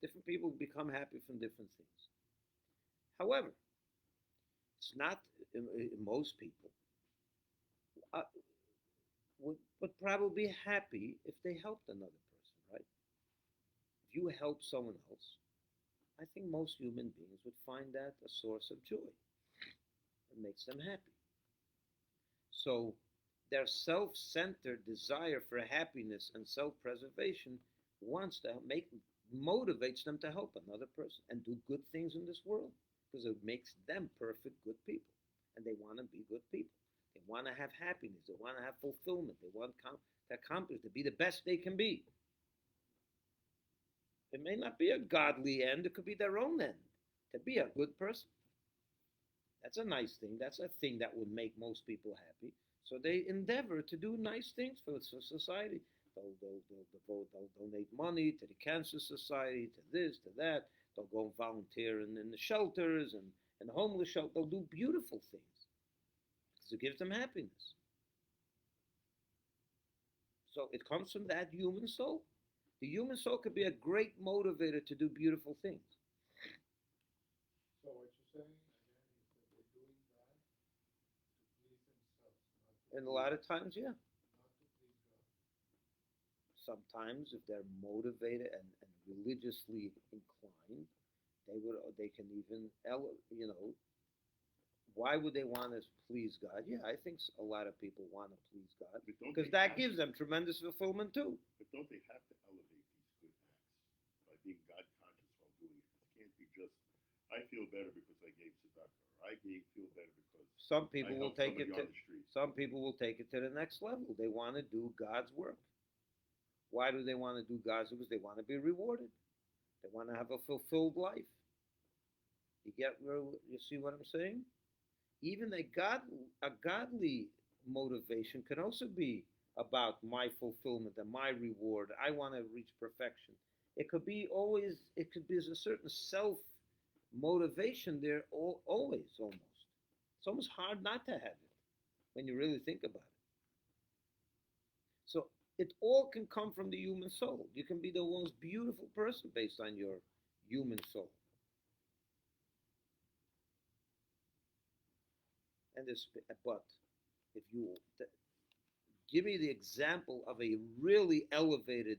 Different people become happy from different things. However, it's not most people would probably be happy if they helped another person, right? If you help someone else, I think most human beings would find that a source of joy. It makes them happy. So their self-centered desire for happiness and self-preservation wants to motivates them to help another person and do good things in this world because it makes them perfect good people. And they want to be good people. They want to have happiness. They want to have fulfillment. They want to accomplish, to be the best they can be. It may not be a godly end. It could be their own end, to be a good person. That's a nice thing. That's a thing that would make most people happy. So they endeavor to do nice things for society. They'll donate money to the Cancer Society, to this, to that. They'll go and volunteer in the shelters and the homeless shelter. They'll do beautiful things because it gives them happiness. So it comes from that human soul. The human soul could be a great motivator to do beautiful things. So what you're saying again is that they're doing that to please themselves, not to And a lot of times, yeah. not to please God. Sometimes if they're motivated and religiously inclined, they can even, why would they want to please God? Yeah, I think a lot of people want to please God But don't because they that have gives to- them tremendous fulfillment too. But don't they have to elevate these good acts by being God conscious while doing it? It can't be just, I feel better because I gave tzedakah, or I feel better because Some I people will helped take somebody it to on the street. some people will take it to the next level. They want to do God's work. Why do they want to do God's work? Because they want to be rewarded. They want to have a fulfilled life. You see what I'm saying? Even a godly motivation can also be about my fulfillment and my reward. I want to reach perfection. It could be a certain self motivation there always almost. It's almost hard not to have it when you really think about it. So it all can come from the human soul. You can be the most beautiful person based on your human soul. But if you give me the example of a really elevated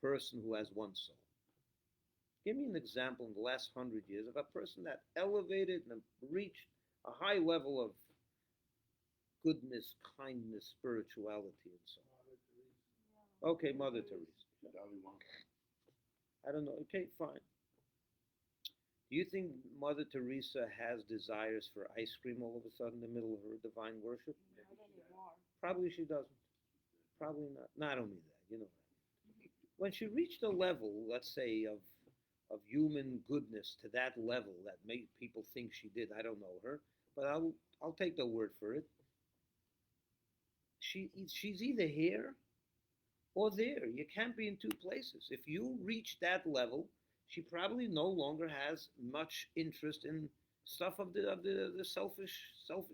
person who has one soul. Give me an example in the last 100 years of a person that elevated and reached a high level of goodness, kindness, spirituality, and so on. Okay, Mother Teresa. Dalai Lama. I don't know. Okay, fine. Do you think Mother Teresa has desires for ice cream all of a sudden in the middle of her divine worship? Not anymore. Probably she doesn't. Probably not. Not only that, When she reached a level, let's say, of human goodness to that level that made people think she did, I don't know her, but I'll take the word for it. She's either here or there. You can't be in two places. If you reach that level, she probably no longer has much interest in stuff of the selfish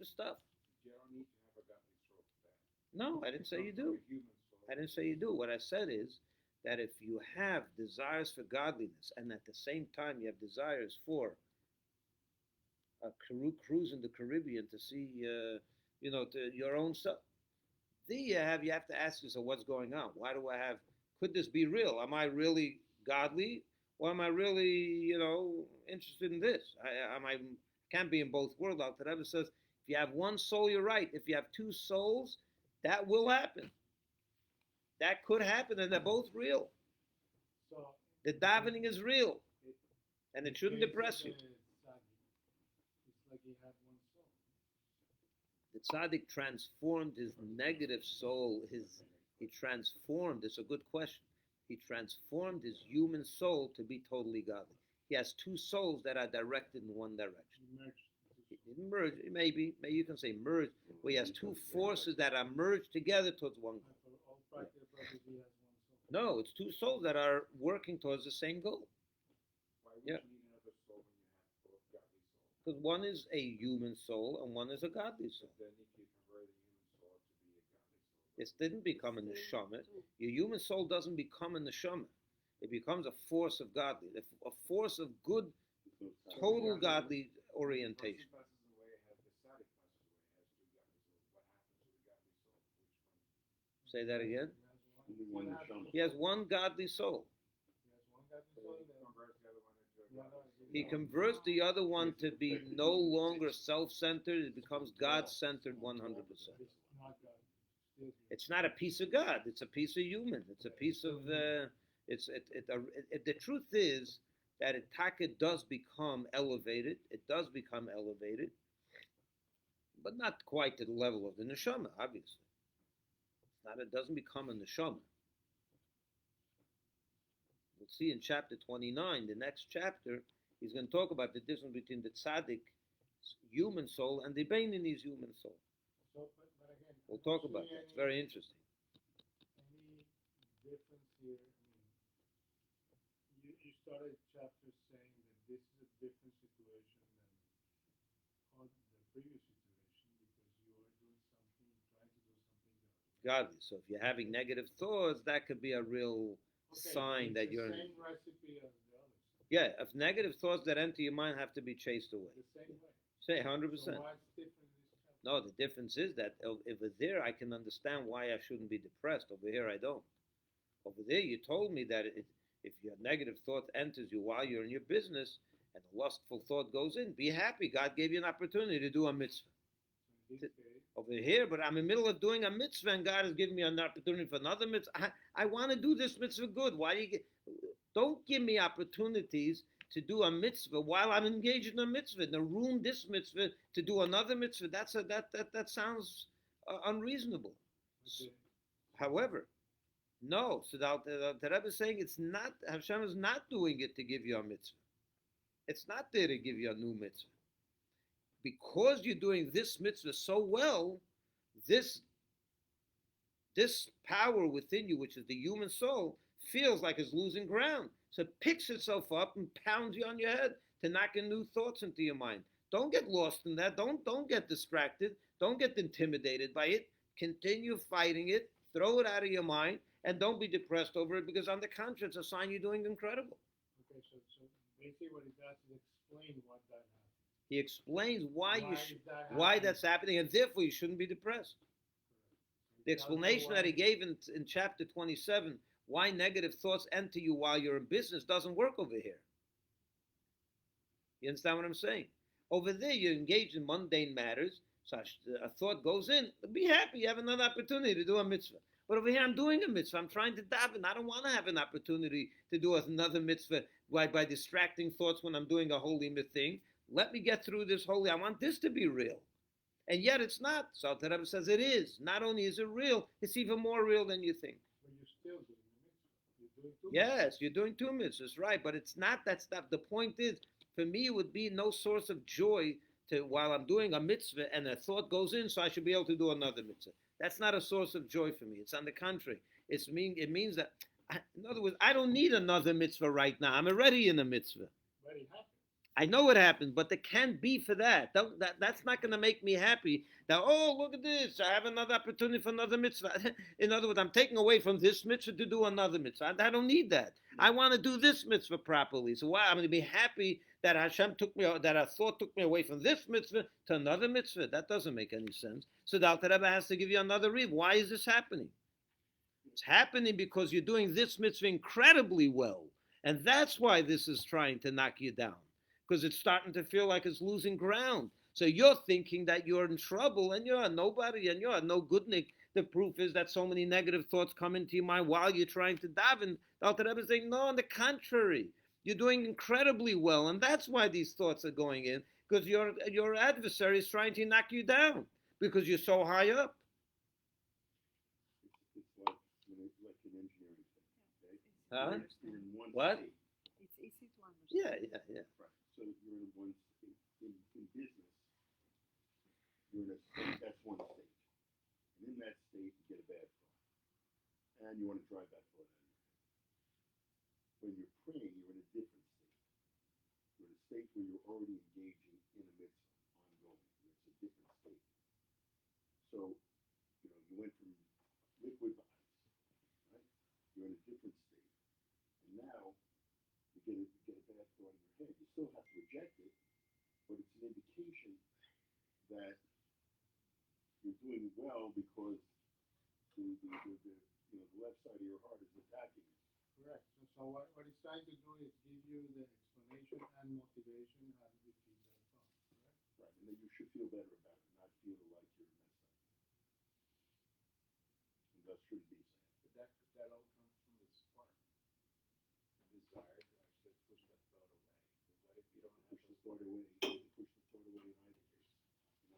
stuff. You don't need to have a godly soul for that. No, I didn't say you do. A human soul. I didn't say you do. What I said is that if you have desires for godliness and at the same time you have desires for a cruise in the Caribbean to see, to your own stuff, you have to ask yourself, what's going on? Why do I have? Could this be real? Am I really godly, or am I really, interested in this? I can't be in both worlds. Al Rebbe says, if you have one soul, you're right. If you have two souls, that will happen. That could happen, and they're both real. So The davening is real, and it shouldn't depress you. It's like he had one soul. The tzaddik transformed his negative soul. He transformed. It's a good question. He transformed his human soul to be totally godly. He has two souls that are directed in one direction. He merged. Merge, maybe you can say merge, where he has two forces that are merged together towards one goal. And for all practical purposes, he has one soul. No, it's two souls that are working towards the same goal. Why would Yeah. you need another soul when you have both godly souls? Because one is a human soul and one is a godly soul. Then you can convert a human soul to be a godly soul. It didn't become a neshama. Your human soul doesn't become a neshama. It becomes a force of godly, a force of good, total godly orientation. Person passes away, has the tzaddik passes away, has two godly souls. What happens to the godly soul? Which one? Say that again. Only one neshama. He has one godly soul. He has one godly soul. Converts the other one into a No, godly soul. He converts the other one to be no longer self-centered. It becomes God-centered 100%. It's not God. Still It's not a piece of God. It's a piece of human. It's a piece of The truth is that Taka does become elevated. It does become elevated, but not quite to the level of the neshama. Obviously, it doesn't become a neshama. We'll see in chapter 29, the next chapter, he's going to talk about the difference between the tzaddik human soul and the Beinoni's human soul. So, but again, We'll talk about that. It's very interesting. Any difference here? I mean, you started chapter saying that this is a different situation than the previous situation because you are doing something, trying to do something Godly. So if you're having negative thoughts, that could be a real sign that you're. The same recipe as the others. Yeah, if negative thoughts that enter your mind have to be chased away. The same way. Say 100%. So what's different in this chapter? No, the difference is that over there I can understand why I shouldn't be depressed. Over here I don't. Over there you told me that if your negative thought enters you while you're in your business and a lustful thought goes in, be happy. God gave you an opportunity to do a mitzvah. Over here, but I'm in the middle of doing a mitzvah and God has given me an opportunity for another mitzvah. I want to do this mitzvah good. Why do you don't give me opportunities to do a mitzvah while I'm engaged in a mitzvah. To ruin this mitzvah to do another mitzvah, that sounds unreasonable. Okay. However, no. So the Rebbe is saying it's not, Hashem is not doing it to give you a mitzvah. It's not there to give you a new mitzvah. Because you're doing this mitzvah so well, this power within you, which is the human soul, feels like it's losing ground. So it picks itself up and pounds you on your head to knock in new thoughts into your mind. Don't get lost in that. Don't get distracted. Don't get intimidated by it. Continue fighting it. Throw it out of your mind. And don't be depressed over it because on the contrary, it's a sign you're doing incredible. Okay, so basically what he does is explain what that happened. He explains why that's happening, and therefore you shouldn't be depressed. The explanation that he gave in chapter 27, why negative thoughts enter you while you're in business, doesn't work over here. You understand what I'm saying? Over there, you're engaged in mundane matters. So a thought goes in. Be happy. You have another opportunity to do a mitzvah. But over here, I'm doing a mitzvah. I'm trying to daven. I don't want to have an opportunity to do another mitzvah by distracting thoughts when I'm doing a holy thing. Let me get through this holy. I want this to be real. And yet it's not. So the Rebbe says it is. Not only is it real, it's even more real than you think. But you're still doing the mitzvah. You're doing two Yes, you're doing two mitzvahs, right. But it's not that stuff. The point is, for me, it would be no source of joy while I'm doing a mitzvah and a thought goes in, so I should be able to do another mitzvah. That's not a source of joy for me. It's on the contrary. It means that, in other words, I don't need another mitzvah right now. I'm already in a mitzvah. But it happened. I know what happened, but there can't be for that. That's not going to make me happy. That, oh, look at this. I have another opportunity for another mitzvah. In other words, I'm taking away from this mitzvah to do another mitzvah. I don't need that. I want to do this mitzvah properly. So why? I'm going to be happy that that a thought took me away from this mitzvah to another mitzvah. That doesn't make any sense. So the Alter Rebbe has to give you another reason. Why is this happening? It's happening because you're doing this mitzvah incredibly well. And that's why this is trying to knock you down. Because it's starting to feel like it's losing ground. So you're thinking that you're in trouble and you're a nobody and you're a no goodnik. The proof is that so many negative thoughts come into your mind while you're trying to daven. The Alter Rebbe is saying, no, on the contrary. You're doing incredibly well. And that's why these thoughts are going in. Because your adversary is trying to knock you down. Because you're so high up. It's like an engineering thing, okay? Huh? You're in one What? state. It's easy to understand. Yeah. Right. So you're in one state. In business, you're in a state, that's one state. And in that state, you get a bad thought. And you want to drive that thought out of your head. When you're praying, you're in a different state. You're in a state where you're already engaging in a mitzvah, ongoing. It's a different state. So, you went from liquid to ice, right? You're in a different state. And now, you get a bad thought in your head. You still have to reject it, but it's an indication that you're doing well because the left side of your heart is attacking you. Correct. So what he's trying to do is give you the explanation and motivation how to defeat that thought. Correct? Right. And then you should feel better about it, not feel like you're messed up. And that shouldn't be sad. But that all comes from the spark. thought away. You don't have to push the thought away in either case.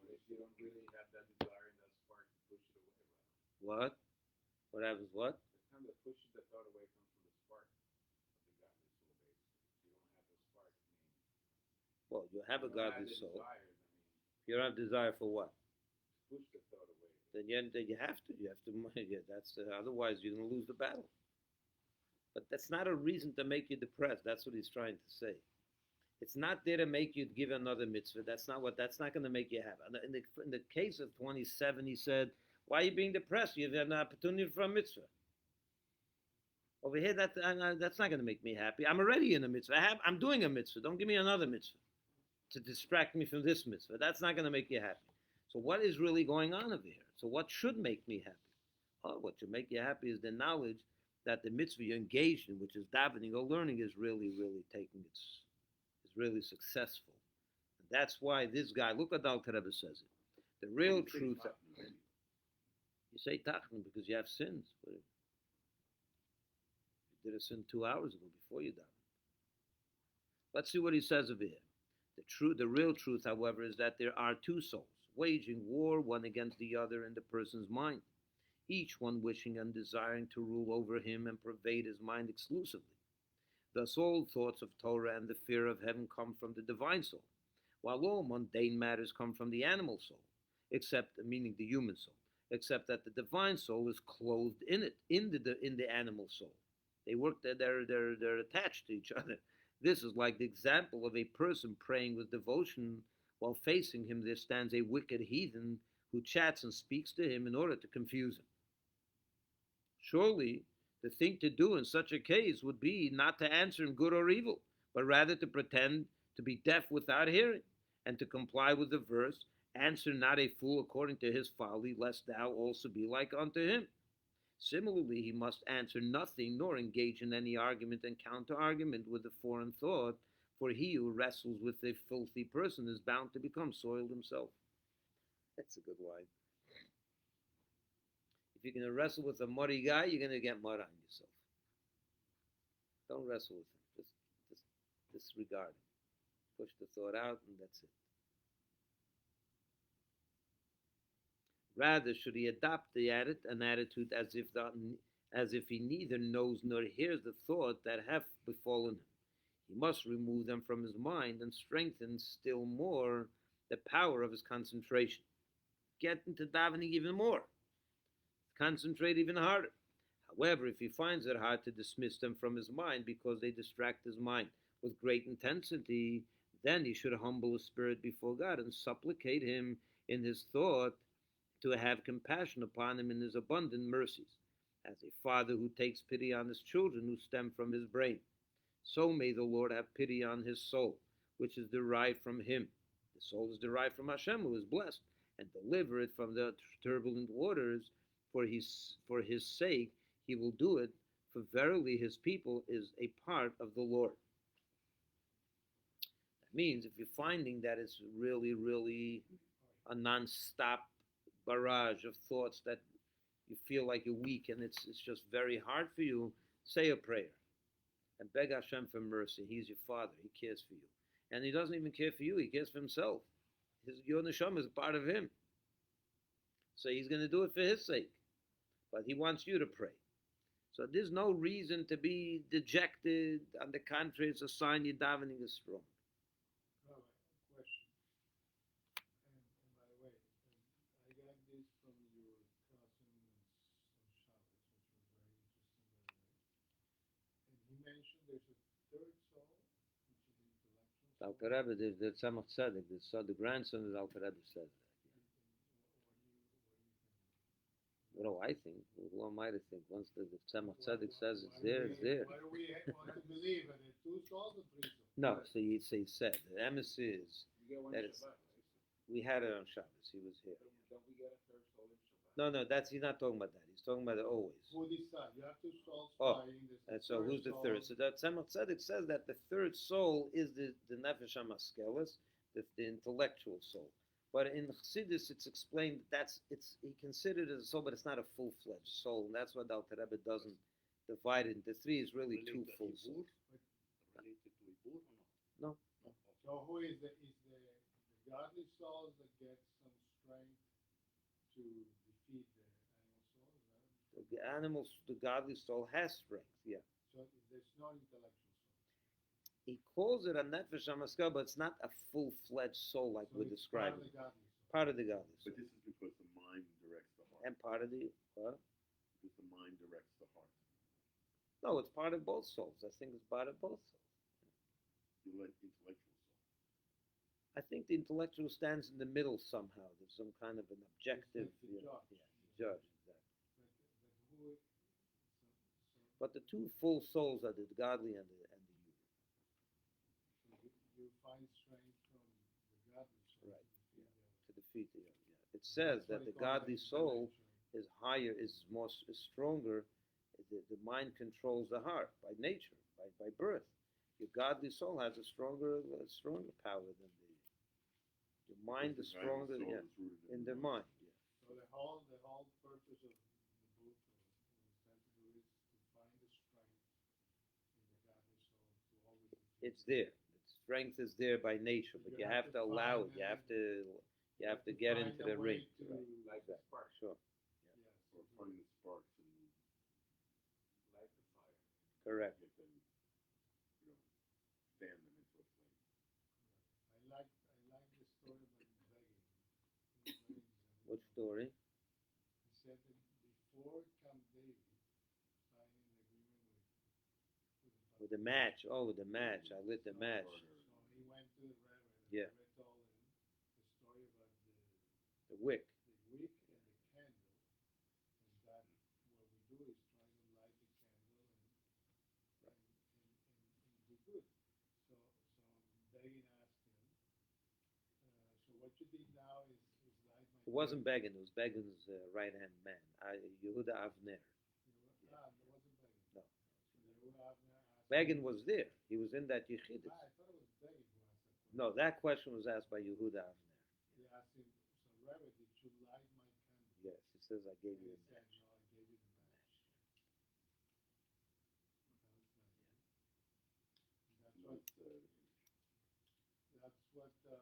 What if you don't really have that desire and that spark to push it away, Rabbi? What? What happens? What? The time that pushes the thought away comes from the spark of the godly soul, basically. If you don't have the spark, I mean, Well, you have a you don't godly have the soul. desires, I mean, You don't have desire for what? push the thought away. Then you have to. You have to. Yeah, that's otherwise you're going to lose the battle. But that's not a reason to make you depressed. That's what he's trying to say. It's not there to make you give another mitzvah. That's not going to make you happy. In the case of 27, he said, "Why are you being depressed? You have an opportunity for a mitzvah." Over here, that's not going to make me happy. I'm already in a mitzvah. I'm doing a mitzvah. Don't give me another mitzvah to distract me from this mitzvah. That's not going to make you happy. So what is really going on over here? So what should make me happy? Oh, what should make you happy is the knowledge that the mitzvah you're engaged in, which is davening or learning, is really, really is really successful. And that's why this guy, look what Alter Rebbe says it. The real truth. You say tachton because you have sins. But you did a sin 2 hours ago before you daven. Let's see what he says over here. The real truth, however, is that there are two souls, waging war one against the other in the person's mind, each one wishing and desiring to rule over him and pervade his mind exclusively. Thus all thoughts of Torah and the fear of heaven come from the divine soul, while all mundane matters come from the animal soul, meaning the human soul, except that the divine soul is clothed in it, in the animal soul. They work, they're attached to each other. This is like the example of a person praying with devotion. While facing him there stands a wicked heathen who chats and speaks to him in order to confuse him. Surely, the thing to do in such a case would be not to answer him good or evil, but rather to pretend to be deaf without hearing, and to comply with the verse, "Answer not a fool according to his folly, lest thou also be like unto him." Similarly, he must answer nothing nor engage in any argument and counter-argument with the foreign thought, for he who wrestles with a filthy person is bound to become soiled himself. That's a good line. If you're going to wrestle with a muddy guy, you're going to get mud on yourself. Don't wrestle with him. Just disregard him. Push the thought out, and that's it. Rather, should he adopt an attitude as if he neither knows nor hears the thought that have befallen him. He must remove them from his mind and strengthen still more the power of his concentration. Get into davening even more. Concentrate even harder. However, if he finds it hard to dismiss them from his mind because they distract his mind with great intensity, then he should humble his spirit before God and supplicate him in his thought to have compassion upon him in his abundant mercies, as a father who takes pity on his children who stem from his brain. So may the Lord have pity on his soul, which is derived from him. The soul is derived from Hashem, who is blessed, and deliver it from the turbulent waters. For his sake he will do it, for verily his people is a part of the Lord. That means if you're finding that it's really, really a non-stop barrage of thoughts that you feel like you're weak and it's just very hard for you, say a prayer and beg Hashem for mercy. He's your father. He cares for you. And he doesn't even care for you. He cares for himself. Your neshama is a part of him. So he's going to do it for his sake. But he wants you to pray. So there's no reason to be dejected. On the contrary, it's a sign your davening is strong. Question. And by the way, I got this from your cousin on Shabbos, which was very interesting, by the way. And he mentioned there's a third soul, which is the intellectual soul. Alter Rebbe, the Tzemach Tzedek, the grandson of Alter Rebbe says that. What do I think? Who am I to think? Once the Tzemach Tzedek says it's there, it's there. Why do we want to believe in it? 2 souls or 3 souls? No, so he said. The emes is You get one that Shabbat, it's, right? we had it on Shabbos. He was here. Don't we get a third soul in Shabbat? No, he's not talking about that. He's talking about it always. Who decides? You have 2 souls Oh, fighting. And so who's the third? So that Tzemach Tzedek says that the third soul is the Nefesh HaMaskeles, the intellectual soul. But in Chassidus, it's explained that he considered it a soul, but it's not a full-fledged soul. And that's why the Alter Rebbe doesn't divide it into 3. It's really 2 full souls. Related to a board or No. So So who is the godly souls that get some strength to defeat the animal souls? The godly soul has strength, yeah. So there's no intellectual soul. He calls it a nefesh hamaskal, but it's not a full-fledged soul like So we're it's describing. Part of the godly soul. Part of the godly soul. But this is because the mind directs the heart. And part of the what? Because the mind directs the heart. No, it's part of both souls. I think it's part of both souls. The intellectual soul. I think the intellectual stands in the middle somehow. There's some kind of an objective, It's like the judge. the judge, exactly. But But the two full souls are the godly and the human. you find strength from the godly soul. Right. To defeat the other. Yeah. It says that the godly soul is higher, is stronger. The mind controls the heart by nature, by birth. Your godly soul has a stronger power than your mind is stronger, yeah, in the mind. Yeah. So the whole purpose of the book is to find the strength in the godly soul to always defeat. It's there. The strength is there by nature, but you have to allow it. You have to get into the ring. Like the spark. Sure. Yes. Or find the sparks and Light the fire. Correct. get them, fan them into a flame. I like the story about begging. What story? He said that before Camp David signing an agreement With the match. Oh, with the match. I lit the match. So he went to the Reverend. Yeah. The Reverend told him the story about The wick. the wick and the candle, and that what we do is try to light the candle and do good. So Begin asked him, so what you did now is light my It wasn't Begin. It was Begin's right-hand man. Yehuda Avner. it wasn't Begin. No. So Yehuda Avner asked Begin him, was there. He was in that Yechidus. I thought it was Begin who asked that question. No, that question was asked by Yehuda Avner. He asked him, so Rebbe, did you light my candle? Yes, he says, I gave And you he a said, match. no, I gave you the match. That's what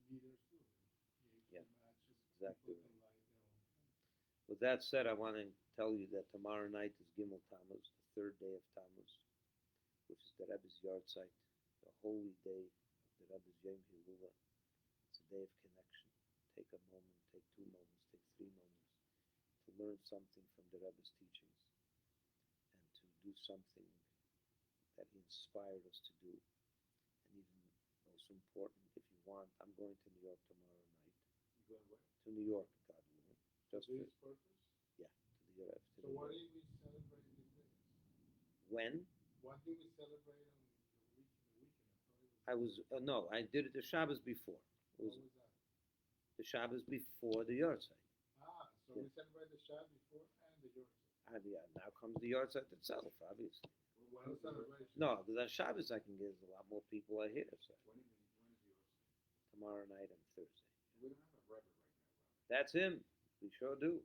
leaders do. They Yeah, give matches. exactly People can light their own candle. With that said, I want to tell you that tomorrow night is Gimel Tamuz, the third day of Tamuz, which is the Rebbe's yahrzeit, the holy day of the Rebbe's Yom Hilula. It's a day of connection. Take a moment, take 2 moments, take 3 moments to learn something from the Rebbe's teachings and to do something that he inspired us to do. And even most important, if you want, I'm going to New York tomorrow night. You going where? To New York, God willing. Just For for, this purpose? yeah, to the Rebbe. So what did we celebrate these days? When? What did we celebrate on the weekend? I was no, I did it the Shabbos before. It What was was that? the Shabbos before the yahrzeit. So Yeah. we celebrate the Shabbat before and the Yortzeit. And yeah, now comes the yahrzeit itself, obviously. Well, when is the celebration. No, because on Shabbos I can get a lot more people are here. So When is yours? tomorrow night and Thursday. We don't have a Rebbe right now, That's him. We sure do.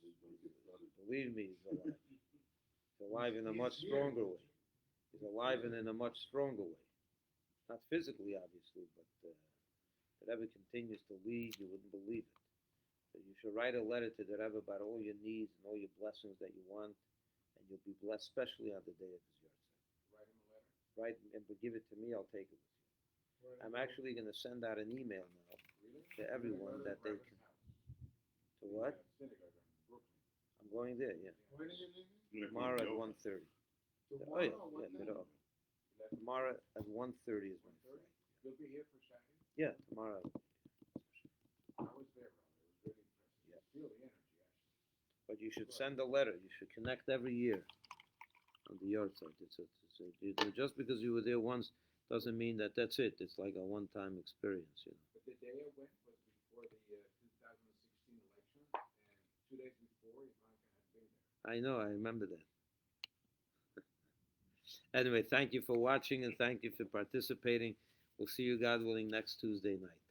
He's not alive. Believe me, he's alive. He's alive in a much stronger way. He's alive in a much stronger way. Not physically, obviously, but the Rebbe continues to lead. You wouldn't believe it. So you should write a letter to the Rebbe about all your needs and all your blessings that you want, and you'll be blessed, especially on the day of his yahrzeit. Write him a letter. Write and give it to me. I'll take it with you. I'm actually going to send out an email now Really? to everyone that they can. To what? Synagogue in Brooklyn. I'm going there. Yeah, When are you leaving? tomorrow at 1:30. Oh Tomorrow? yeah, What yeah, time? middle. Tomorrow at 1:30 is my flight. You'll be here for Shaggy? Yeah, tomorrow. I was there, brother. It was really impressive. Yeah. Feel the energy, actually. But you should send a letter. You should connect every year on the yahrzeit. Just because you were there once doesn't mean that that's it. It's like a one-time experience, you know. But the day I went was before the 2016 election, and 2 days before, Ivanka had been there. I know. I remember that. Anyway, thank you for watching and thank you for participating. We'll see you, God willing, next Tuesday night.